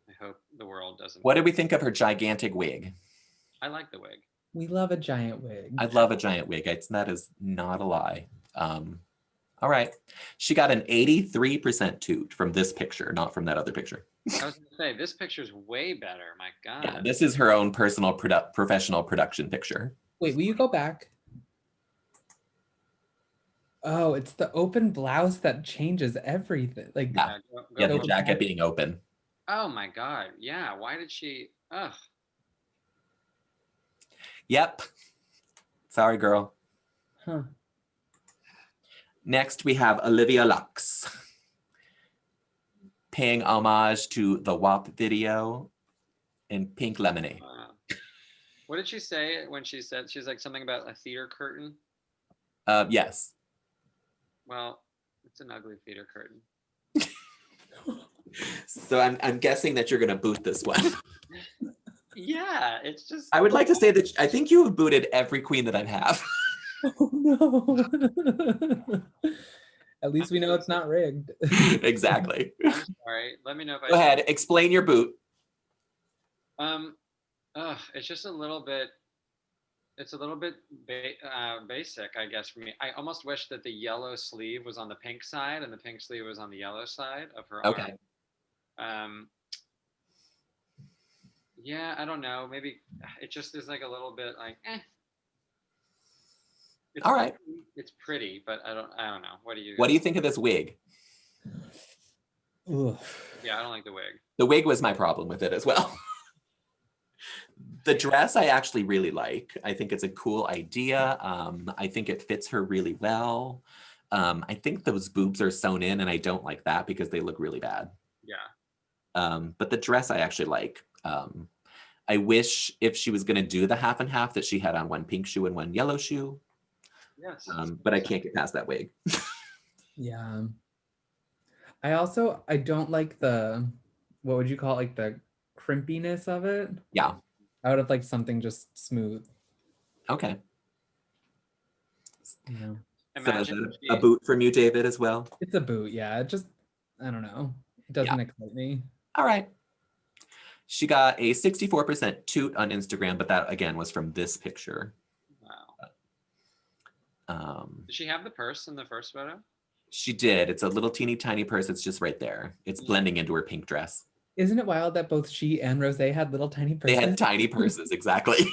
I hope the world doesn't. What did we think of her gigantic wig? I like the wig. We love a giant wig. I love a giant wig. That is not a lie. All right. She got an 83% toot from this picture, not from that other picture. I was going to say, this picture's way better. My God. Yeah, this is her own personal professional production picture. Wait, will you go back? Oh, it's the open blouse that changes everything. Like, Yeah, the jacket being open. Oh my God. Yeah. Why did she? Ugh. Yep. Sorry, girl. Huh. Next, we have Olivia Lux paying homage to the WAP video in Pink Lemonade. What did she say when she said, she's like something about a theater curtain? Yes. Well, it's an ugly theater curtain. So I'm guessing that you're going to boot this one. Yeah, it's just. I would like to say that I think you have booted every queen that I have. Oh no. At least we know it's not rigged. Exactly. I'm sorry. Let me know if I. Go ahead. Explain your boot. It's just a little bit. It's a little bit basic, I guess, for me. I almost wish that the yellow sleeve was on the pink side and the pink sleeve was on the yellow side of her arm. Yeah, I don't know. Maybe it just is like a little bit like, eh. It's All right. It's pretty, but I don't know. What do you? What do you think of this wig? Ugh. Yeah, I don't like the wig. The wig was my problem with it as well. The dress I actually really like. I think it's a cool idea. I think it fits her really well. I think those boobs are sewn in and I don't like that because they look really bad. Yeah. But the dress I actually like. I wish if she was going to do the half and half that she had on one pink shoe and one yellow shoe. Yes. But I can't get past that wig. Yeah. I don't like the, what would you call it, like the crimpiness of it? Yeah. I would have liked something just smooth. Okay. Yeah. So is that a boot from you, David, as well? It's a boot, yeah. It just, I don't know. It doesn't excite me. All right. She got a 64% toot on Instagram, but that again was from this picture. Wow. Did she have the purse in the first photo? She did. It's a little teeny tiny purse. It's just right there. It's blending into her pink dress. Isn't it wild that both she and Rosé had little tiny purses? They had tiny purses, exactly.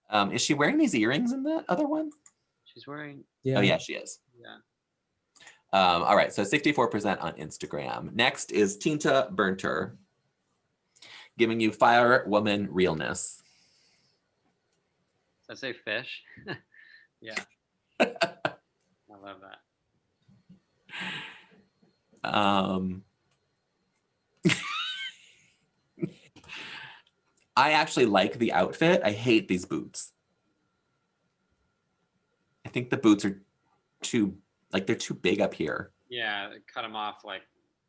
Yeah. Is she wearing these earrings in the other one? She's wearing. Yeah. Oh yeah, she is. Yeah. All right, so 64% on Instagram. Next is Tinta Berner, giving you fire woman realness. Does that say fish? Yeah. I love that. I actually like the outfit. I hate these boots. I think the boots are they're too big up here. Yeah, cut them off like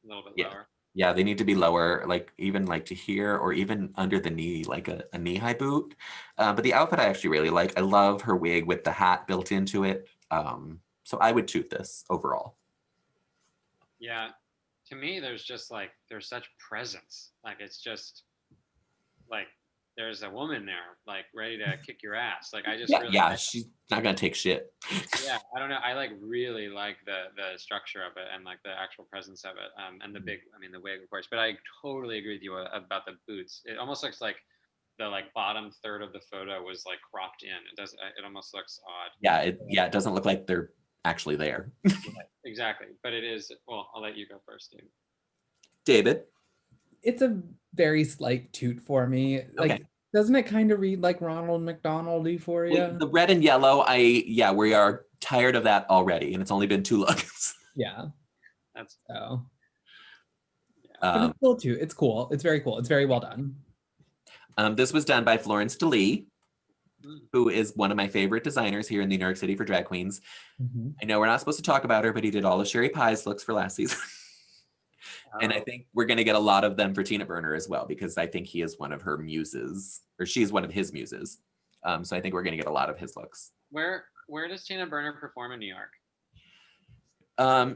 a little bit lower. Yeah, they need to be lower, like even like to here or even under the knee, like a knee-high boot. But the outfit I actually really like. I love her wig with the hat built into it. So I would toot this overall. Yeah, to me, there's such presence. Like it's just like there's a woman there, like ready to kick your ass. Like I just she's not gonna take shit. Yeah, I don't know. I really like the structure of it and like the actual presence of it. And the wig, of course. But I totally agree with you about the boots. It almost looks like the like bottom third of the photo was like cropped in. It almost looks odd. Yeah, it doesn't look like they're actually there. Exactly, but it is. Well, I'll let you go first, dude. David. It's a very slight toot for me. Like, doesn't it kind of read like Ronald McDonald-y for you? The red and yellow, we are tired of that already, and it's only been 2 looks. Yeah. That's so. Yeah. But it's cool too. It's cool. It's very cool. It's very well done. This was done by Florence DeLee, who is one of my favorite designers here in New York City for drag queens. I know we're not supposed to talk about her, but he did all of Sherry Pie's looks for last season. And I think we're going to get a lot of them for Tina Berner as well, because I think he is one of her muses, or she's one of his muses. So I think we're going to get a lot of his looks. Where does Tina Berner perform in New York?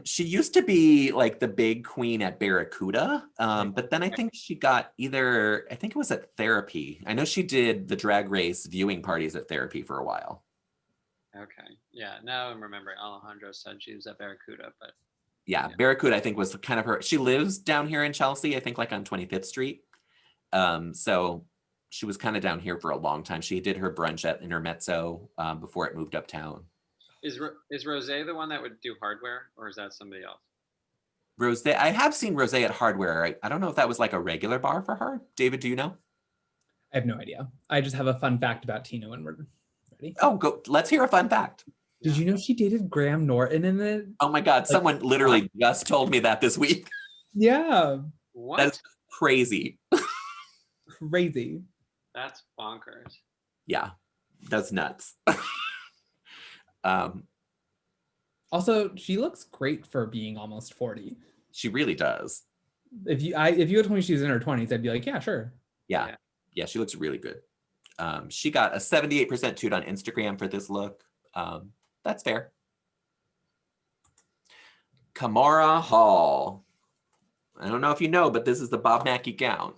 She used to be like the big queen at Barracuda, but then I think she got I think it was at Therapy. I know she did the Drag Race viewing parties at Therapy for a while. Okay. Yeah, now I'm remembering Alejandro said she was at Barracuda, but yeah, Barracuda I think was kind of her. She lives down here in Chelsea, I think like on 25th Street. So she was kind of down here for a long time. She did her brunch at Intermezzo before it moved uptown. Is Rosé the one that would do hardware, or is that somebody else? Rosé, I have seen Rosé at Hardware. I don't know if that was like a regular bar for her. David, do you know? I have no idea. I just have a fun fact about Tina when we're ready. Oh, go! Let's hear a fun fact. Did you know she dated Graham Norton in it? Oh my God! Someone literally just told me that this week. Yeah. What? That's crazy. Crazy. That's bonkers. Yeah, that's nuts. Also, she looks great for being almost 40. She really does. If you had told me she was in her 20s, I'd be like, yeah, sure. Yeah, she looks really good. She got a 78% toot on Instagram for this look. That's fair. Mora Hall. I don't know if you know, but this is the Bob Mackie gown.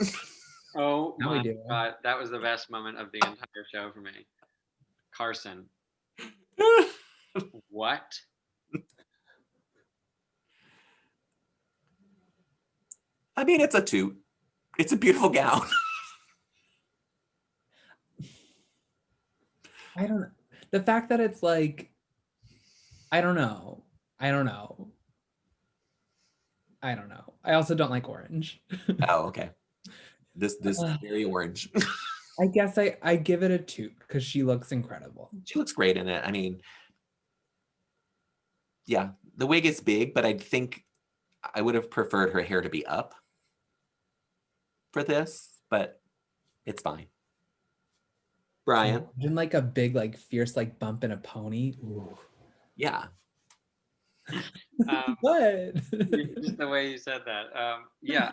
Oh my God, that was the best moment of the entire show for me. Carson. What? I mean, it's a toot. It's a beautiful gown. I don't know. The fact that it's like, I don't know. I also don't like orange. Oh, okay. This is very orange. I guess I give it a toot because she looks incredible. She looks great in it. I mean, yeah, the wig is big, but I think I would have preferred her hair to be up for this, but it's fine. Brian? Imagine like a big, like fierce, like bump in a pony. Ooh. Yeah. What? Just the way you said that. Yeah,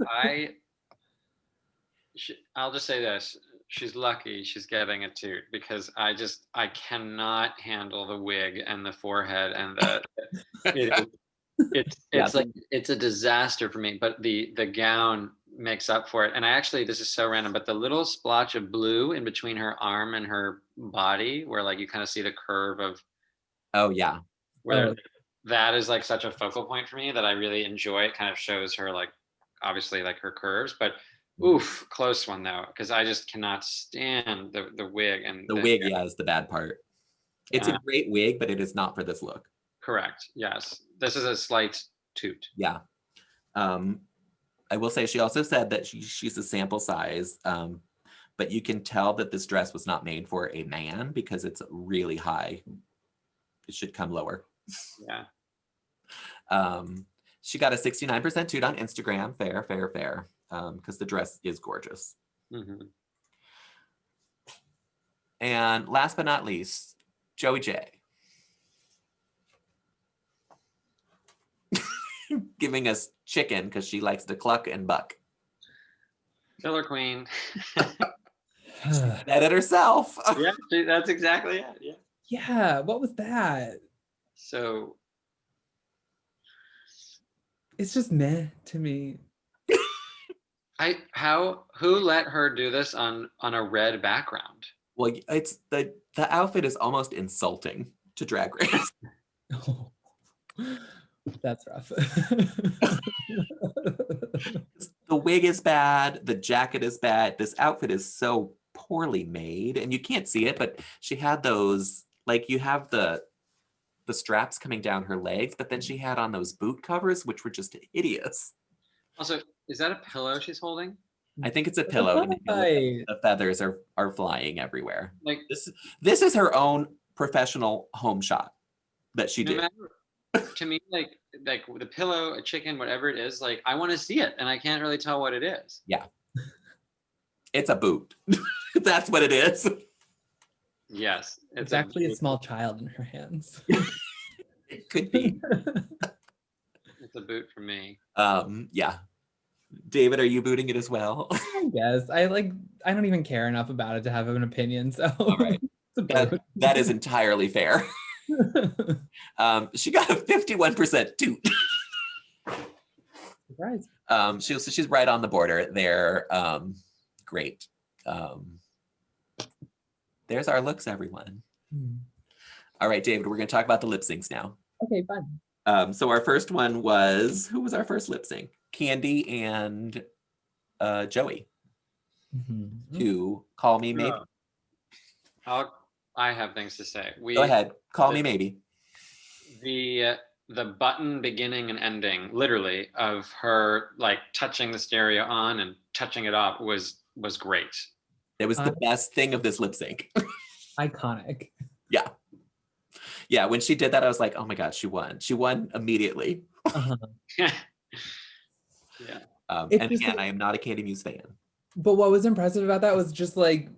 I'll just say this. She's lucky she's getting a toot because I cannot handle the wig and the forehead and it's like it's a disaster for me, but the gown makes up for it. And this is so random, but the little splotch of blue in between her arm and her body where like you kind of see the curve of that is like such a focal point for me that I really enjoy. It kind of shows her like obviously like her curves, but oof, close one though, because I just cannot stand the wig and the wig. Yeah, is the bad part. It's a great wig, but it is not for this look. Correct. Yes, this is a slight toot. Yeah. I will say she also said that she's a sample size, but you can tell that this dress was not made for a man because it's really high. It should come lower. Yeah. She got a 69% toot on Instagram. Fair. Because the dress is gorgeous. Mm-hmm. And last but not least, Joey J. Giving us chicken because she likes to cluck and buck. Killer queen. That it herself. Yeah, that's exactly it. Yeah. Yeah, what was that? So it's just meh to me. Who let her do this on a red background? Well, it's the outfit is almost insulting to Drag Race. Oh, that's rough. The wig is bad, the jacket is bad, this outfit is so poorly made, and you can't see it, but she had those, like you have the straps coming down her legs, but then she had on those boot covers, which were just hideous. Also, is that a pillow she's holding? I think it's a pillow. And the feathers are flying everywhere. Like this is her own professional home shot that she did. To me, like the pillow, a chicken, whatever it is, like I want to see it, and I can't really tell what it is. Yeah, it's a boot. That's what it is. Yes, it's actually a small child in her hands. It could be. It's a boot for me. Yeah. David, are you booting it as well? I guess. I don't even care enough about it to have an opinion. So all right. That is entirely fair. She got a 51% toot. Surprise. She's right on the border there. Great. There's our looks, everyone. All right, David, we're going to talk about the lip syncs now. Okay, fun. So our first one was, who was our first lip sync? Candy and Joey. To Call Me Maybe. I have things to say. Go ahead. Call Me Maybe. The button beginning and ending, literally, of her like touching the stereo on and touching it off was great. It was the best thing of this lip sync. Iconic. Yeah. Yeah, when she did that, I was like, oh my God, she won. She won immediately. Yeah. And again, I am not a Candy Muse fan. But what was impressive about that was just like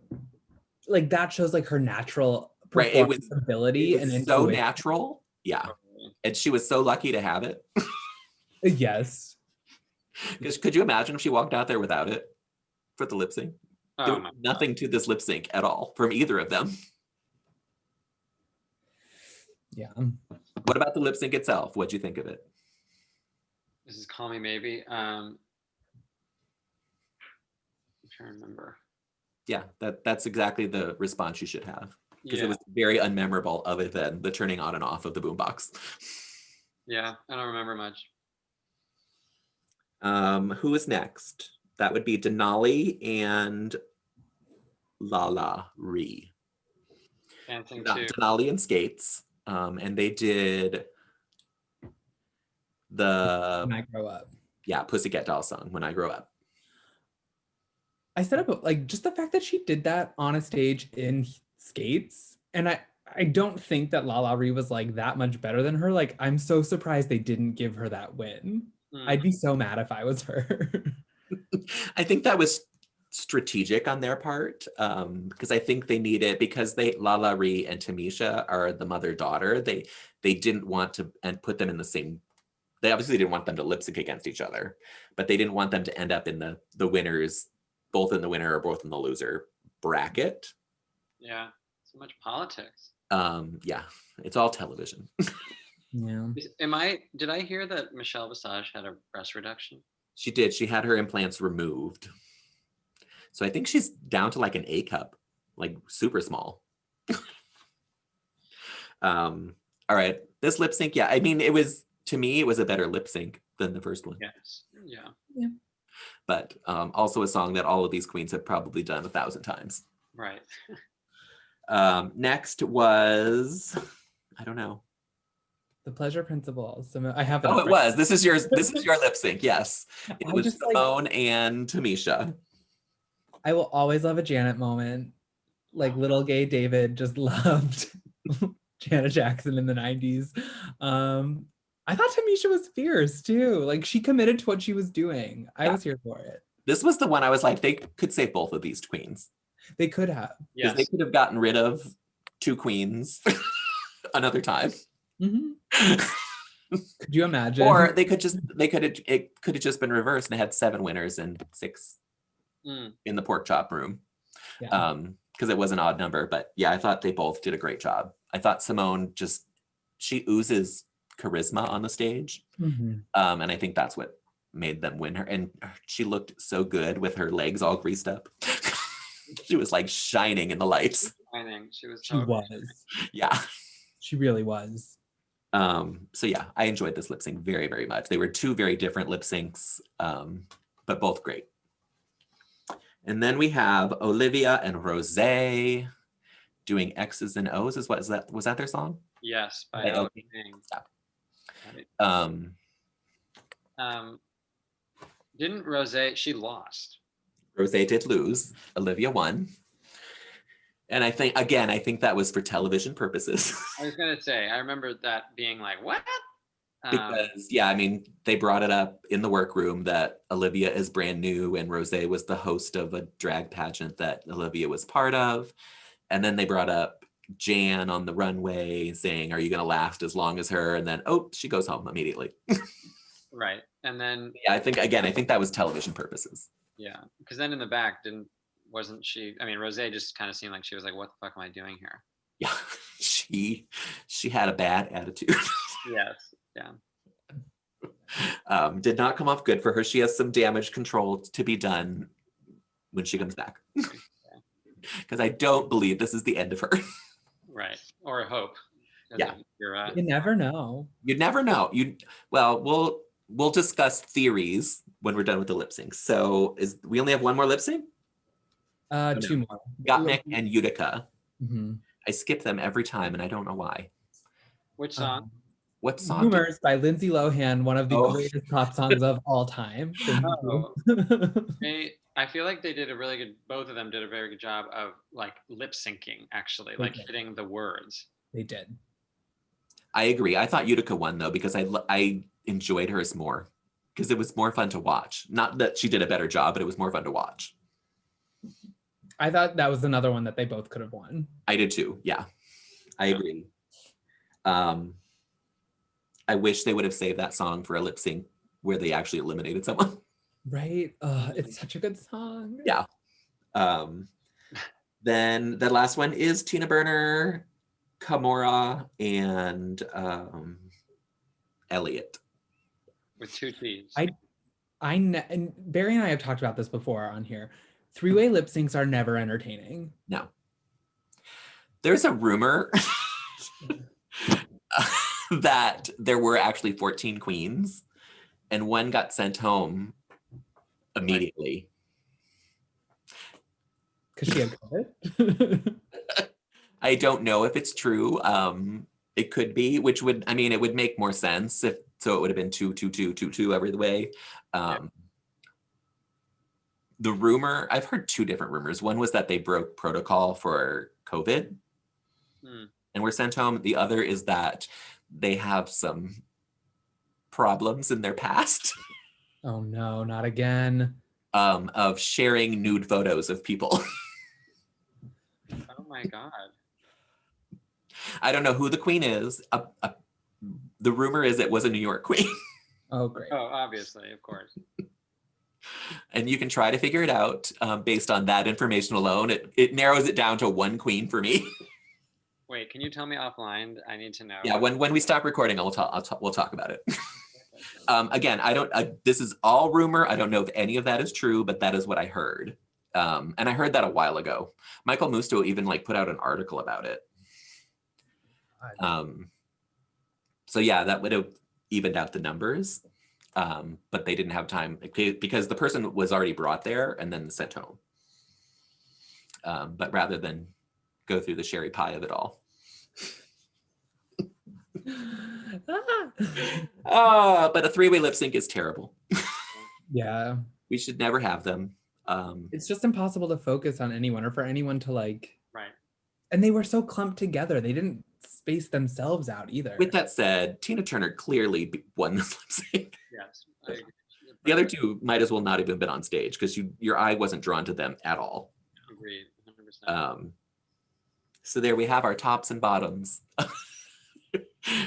that shows like her natural performance ability. It was and so natural. Yeah. And she was so lucky to have it. Yes. Because could you imagine if she walked out there without it for the lip sync? Nothing to this lip sync at all from either of them. Yeah. What about the lip sync itself? What'd you think of it? This is Call Me Maybe. I'm trying to remember. Yeah, that's exactly the response you should have. Because it was very unmemorable other than the turning on and off of the boombox. Yeah, I don't remember much. Who is next? That would be Denali and Lala Ree. Dancing Not to Denali and Skates. And they did When I grow up. Pussycat Doll song, When I Grow Up. I said about like just the fact that she did that on a stage in Skates, and I don't think that Lala Ree was like that much better than her. Like, I'm so surprised they didn't give her that win. I'd be so mad if I was her. I think that was strategic on their part, because I think they need it because Lala Ree and Tamisha are the mother-daughter. They didn't want to and put them in the same. They obviously didn't want them to lip sync against each other, but they didn't want them to end up in the winners, both in the winner or both in the loser bracket. Yeah, so much politics. Yeah, it's all television. Yeah. Did I hear that Michelle Visage had a breast reduction? She did. She had her implants removed. So I think she's down to like an A cup, like super small. All right, this lip sync, yeah. I mean, to me, it was a better lip sync than the first one. Yes. Yeah. Yeah. But also a song that all of these queens have probably done 1,000 times. Right. Next was, I don't know. The Pleasure Principle. So I have it. Oh, it was. This is your lip sync. Yes, it was just, Simone and Tamisha. I will always love a Janet moment. Like little gay David just loved Janet Jackson in the 90s. I thought Tamisha was fierce too. Like she committed to what she was doing. I was here for it. This was the one I was like, they could save both of these queens. They could have. Yes. They could have gotten rid of 2 queens another time. Mm-hmm. Could you imagine? Or it could have just been reversed and they had 7 winners and 6 in the pork chop room. Yeah. Because it was an odd number. But yeah, I thought they both did a great job. I thought Simone she oozes charisma on the stage. Mm-hmm. And I think that's what made them win her. And she looked so good with her legs all greased up. She was like shining in the lights. She was. Yeah. She really was. So yeah, I enjoyed this lip sync very, very much. They were 2 very different lip syncs, but both great. And then we have Olivia and Rosé doing X's and O's. Was that their song? Yes, by Elliot. Didn't Rosé? She lost. Rosé did lose. Olivia won. And I think that was for television purposes. I was gonna say, I remember that being like, what? Because I mean, they brought it up in the workroom that Olivia is brand new and Rosé was the host of a drag pageant that Olivia was part of. And then they brought up Jan on the runway saying, are you gonna last as long as her? And then, she goes home immediately. Right. And then I think that was television purposes. Yeah, because then in the back wasn't she? I mean, Rosé just kind of seemed like she was like, "What the fuck am I doing here?" Yeah, she had a bad attitude. Yes, yeah. Did not come off good for her. She has some damage control to be done when she comes back. Because I don't believe this is the end of her. Right, or hope. Yeah, you never know. You'd never know. We'll discuss theories when we're done with the lip sync. So we only have one more lip sync? 2 more. Gottmik and Utica. Mm-hmm. I skip them every time and I don't know why. Which song? What song? Rumors by Lindsay Lohan, one of the greatest pop songs of all time. I feel like they did both of them did a very good job of like lip syncing, actually, like hitting the words. They did. I agree. I thought Utica won though, because I enjoyed hers more because it was more fun to watch. Not that she did a better job, but it was more fun to watch. I thought that was another one that they both could have won. I did too. Yeah, I agree. I wish they would have saved that song for a lip sync where they actually eliminated someone. Right. It's such a good song. Yeah. Then the last one is Tina Berner, Mora, and Elliot. With 2 T's. And Barry and I have talked about this before on here. 3-way lip syncs are never entertaining. No. There's a rumor that there were actually 14 queens and one got sent home immediately. Because she had COVID? I don't know if it's true. It could be, which would, I mean, it would make more sense if, so it would have been 2-2-2-2-2 every way. The rumor, I've heard two different rumors. One was that they broke protocol for COVID and were sent home. The other is that they have some problems in their past. Oh no, not again. Of sharing nude photos of people. Oh my God. I don't know who the queen is. The rumor is it was a New York queen. Oh, great. Oh, obviously, of course. And you can try to figure it out based on that information alone. It narrows it down to one queen for me. Wait, can you tell me offline? I need to know. Yeah, when we stop recording, we'll talk about it. Again, this is all rumor. I don't know if any of that is true, but that is what I heard. And I heard that a while ago. Michael Musto even put out an article about it. So yeah, that would have evened out the numbers. But they didn't have time because the person was already brought there and then sent home. But rather than go through the sherry pie of it all. But a three-way lip sync is terrible. Yeah. We should never have them. It's just impossible to focus on anyone or for anyone to Right. And they were so clumped together. They didn't space themselves out either. With that said, Tina Turner clearly won this lip sync. Yes. The other two might as well not even been on stage because your eye wasn't drawn to them at all. Agreed, 100%. So there we have our tops and bottoms.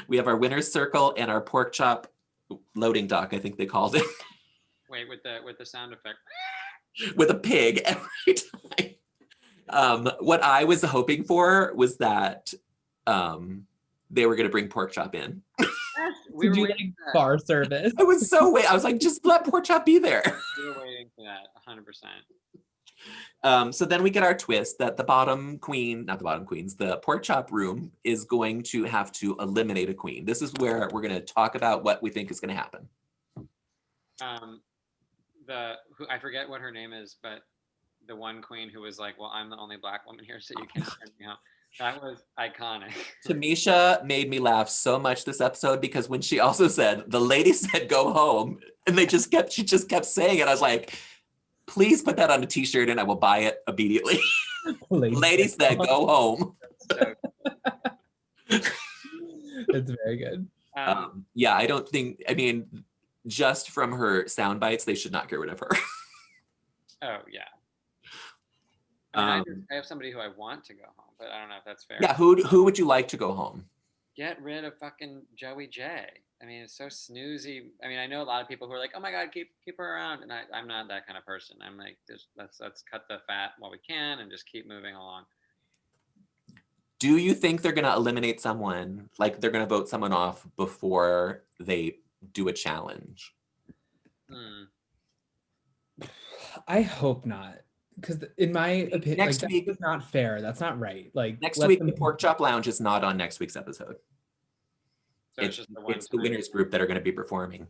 We have our winner's circle and our pork chop loading dock, I think they called it. Wait, with the sound effect. With a pig every time. What I was hoping for was that they were going to bring pork chop in. We were do waiting for that. bar service. I was I was like, just let pork chop be there. We were waiting for that, 100%. So then we get our twist that the pork chop room is going to have to eliminate a queen. This is where we're going to talk about what we think is going to happen. I forget what her name is, but the one queen who was like, well, I'm the only Black woman here, so you can't send me out. That was iconic. Tamisha made me laugh so much this episode because when she also said, the lady said go home, and she just kept saying it. I was like, please put that on a t-shirt and I will buy it immediately. Lady said go home. It's very good. Yeah, I don't think, just from her sound bites, they should not get rid of her. Oh, yeah. I have somebody who I want to go home, but I don't know if that's fair. Yeah, who would you like to go home? Get rid of fucking Joey J. It's so snoozy. I know a lot of people who are like, oh my God, keep her around. And I'm not that kind of person. I'm like, let's cut the fat while we can and just keep moving along. Do you think they're going to eliminate someone, like they're going to vote someone off before they do a challenge? I hope not. Because in my opinion, next week that's not fair. That's not right. Next week, the Pork Chop Lounge is not on next week's episode. So it's the winners group that are going to be performing.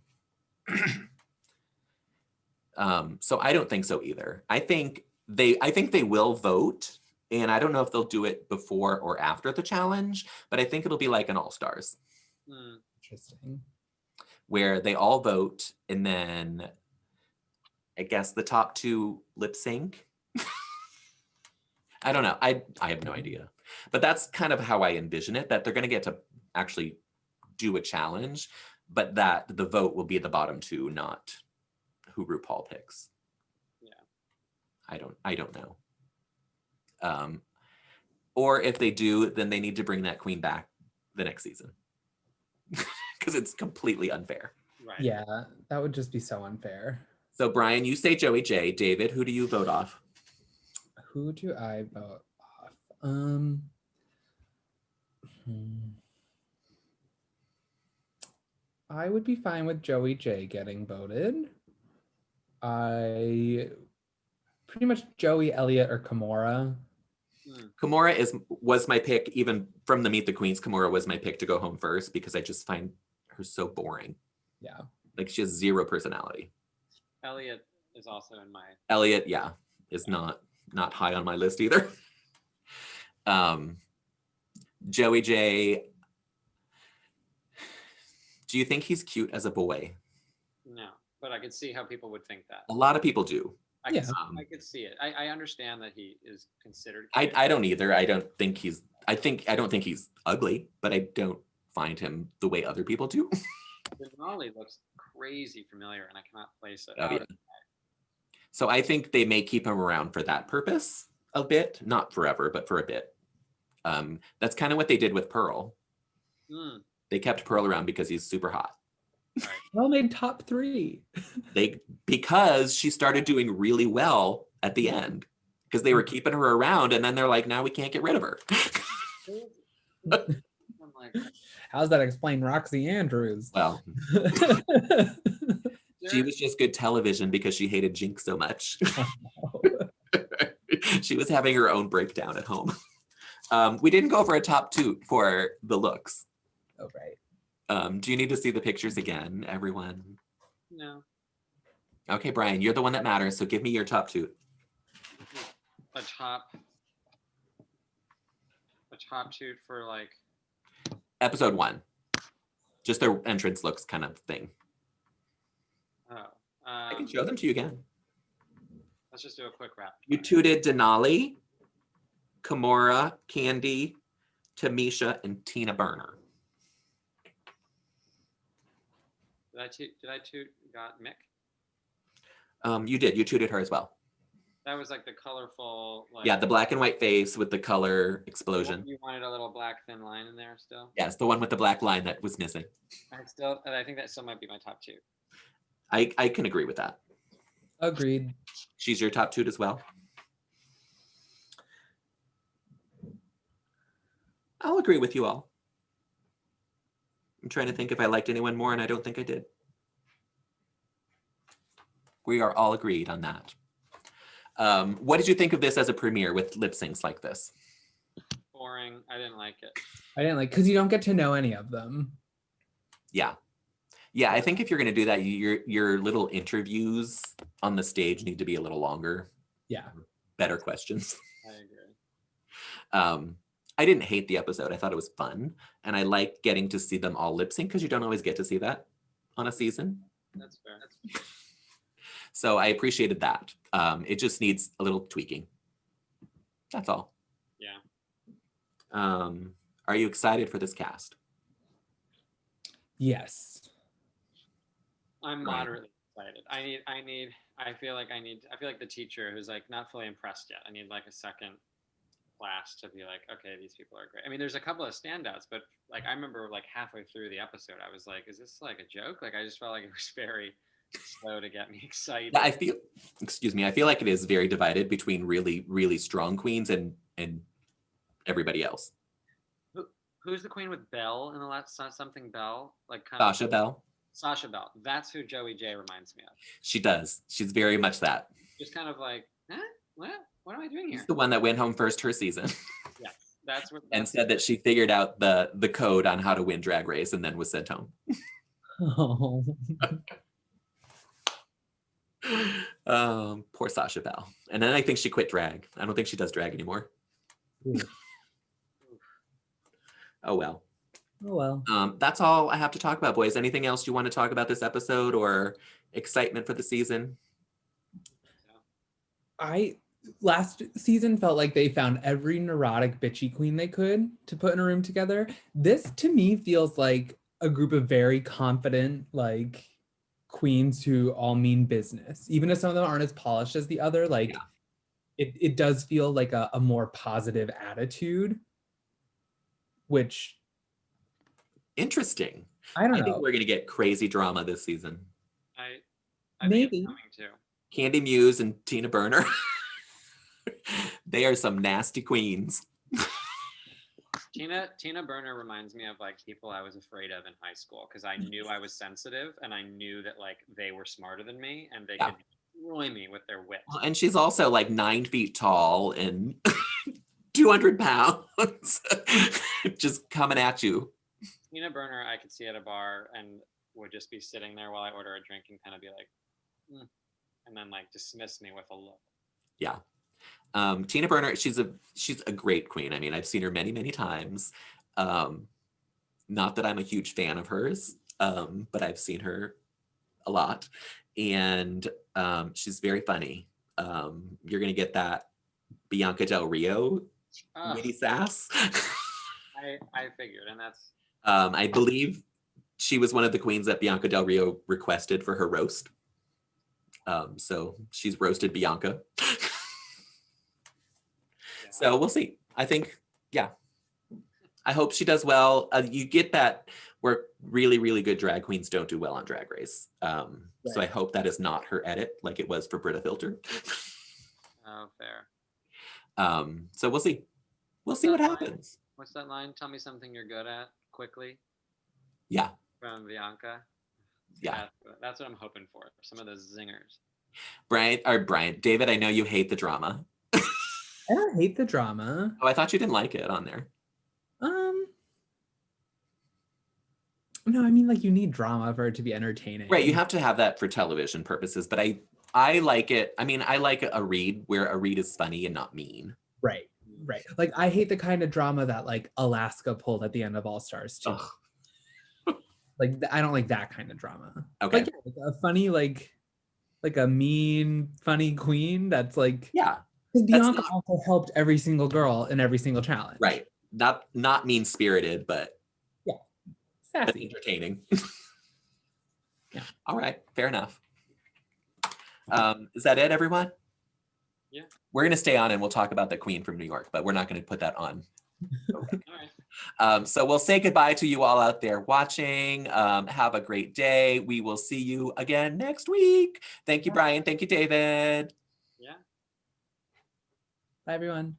So I don't think so either. I think they will vote, and I don't know if they'll do it before or after the challenge, but I think it'll be like an All-Stars. Interesting. Where they all vote, and then I guess the top two lip sync. I don't know. I have no idea. But that's kind of how I envision it, that they're going to get to actually do a challenge, but that the vote will be the bottom two, not who RuPaul picks. Yeah. I don't know. Or if they do, then they need to bring that queen back the next season. Because it's completely unfair. Right. Yeah, that would just be so unfair. So Brian, you say Joey J. David, who do you vote off? Who do I vote off? I would be fine with Joey J getting voted. Pretty much Joey, Elliot, or Kimora. Kimora was my pick, even from the Meet the Queens. Kimora was my pick to go home first because I just find her so boring. Yeah. Like she has zero personality. Elliot is also in my. Elliot, yeah, is not high on my list either. Joey J, do you think he's cute as a boy? No, but I could see how people would think that. A lot of people do. I could see it. I understand that he is considered cute. I don't either. I don't think he's ugly, but I don't find him the way other people do. Denali looks crazy familiar, and I cannot place it. Oh, yeah. So I think they may keep him around for that purpose a bit, not forever, but for a bit. That's kind of what they did with Pearl. They kept Pearl around because he's super hot. Right. Well, made top 3. Because she started doing really well at the end, because they were keeping her around, and then they're like, now we can't get rid of her. I'm like, how's that explain Roxy Andrews? Well, she was just good television because she hated Jinx so much. She was having her own breakdown at home. We didn't go for a top toot for the looks. Oh, right. Do you need to see the pictures again, everyone? No. Okay, Brian, you're the one that matters, so give me your top toot. A top toot for like Episode 1. Just their entrance looks kind of thing. Oh. I can show them to you again. Let's just do a quick wrap. You tooted Denali, Kimora, Candy, Tamisha, and Tina Berner. Did I toot got Mick? You did. You tooted her as well. That was like the colorful. Like, Yeah, the black and white face with the color explosion. You wanted a little black thin line in there still? Yes, the one with the black line that was missing. I think that still might be my top 2. I can agree with that. Agreed. She's your top toot as well? I'll agree with you all. I'm trying to think if I liked anyone more, and I don't think I did. We are all agreed on that. What did you think of this as a premiere with lip syncs like this? Boring. I didn't like it. Because you don't get to know any of them. Yeah. Yeah, I think if you're going to do that, your little interviews on the stage need to be a little longer. Yeah. Better questions. I agree. I didn't hate the episode. I thought it was fun. And I like getting to see them all lip sync because you don't always get to see that on a season. That's fair. So I appreciated that. It just needs a little tweaking. That's all. Yeah. Are you excited for this cast? Yes. I'm moderately excited. I feel like the teacher who's like not fully impressed yet. I need like a second class to be like, okay, these people are great. I mean, there's a couple of standouts, but like I remember like halfway through the episode, I was like, is this like a joke? Like I just felt like it was very slow to get me excited. Yeah, I feel like it is very divided between really, really strong queens and everybody else. Who's the queen with Belle in the last something Belle? Like kind of Sasha Belle. Sasha Belle. That's who Joey J reminds me of. She does. She's very much that. Just kind of like, what am I doing here? She's the one that went home first her season. Yes, that's and said that she figured out the code on how to win Drag Race and then was sent home. Oh. Poor Sasha Belle. And then I think she quit drag. I don't think she does drag anymore. Oh well. Oh well. That's all I have to talk about, boys. Anything else you want to talk about this episode or excitement for the season? Last season felt like they found every neurotic bitchy queen they could to put in a room together. This to me feels like a group of very confident like queens who all mean business. Even if some of them aren't as polished as the other, like it does feel like a more positive attitude, which interesting. I don't know. I think we're gonna get crazy drama this season. I Maybe. think it's coming too. Candy Muse and Tina Berner. They are some nasty queens. Tina Berner reminds me of like people I was afraid of in high school because I knew I was sensitive and I knew that like they were smarter than me and they could destroy me with their wit. Well, and she's also like 9 feet tall and 200 pounds just coming at you. Tina Berner I could see at a bar and would just be sitting there while I order a drink and kind of be like, and then like dismiss me with a look. Yeah. Tina Berner, she's a great queen. I mean, I've seen her many, many times. Not that I'm a huge fan of hers, but I've seen her a lot. And she's very funny. You're gonna get that Bianca Del Rio witty sass. I figured, and that's I believe she was one of the queens that Bianca Del Rio requested for her roast. So she's roasted Bianca. So we'll see. I think, yeah. I hope she does well. You get that where really, really good drag queens don't do well on Drag Race. So I hope that is not her edit like it was for Brita Filter. Oh, fair. So we'll see. We'll see what happens. What's that line? Tell me something you're good at quickly. Yeah. From Bianca. Yeah. That's what I'm hoping for. Some of those zingers. Brian, David, I know you hate the drama. I don't hate the drama. Oh, I thought you didn't like it on there. No, I mean, like, you need drama for it to be entertaining. Right, you have to have that for television purposes, but I like it. I mean, I like a read where a read is funny and not mean. Right. Like, I hate the kind of drama that, like, Alaska pulled at the end of All Stars, too. Like, I don't like that kind of drama. Okay. Like, a funny, like a mean, funny queen that's, like... Yeah. Because Bianca also helped every single girl in every single challenge. Right. Not mean-spirited, but... Sassy. Entertaining. Yeah. All right, fair enough. Is that it, everyone? Yeah. We're going to stay on and we'll talk about the queen from New York, but we're not going to put that on. Okay. All right. So we'll say goodbye to you all out there watching. Have a great day. We will see you again next week. Thank you, Brian. Thank you, David. Yeah. Bye, everyone.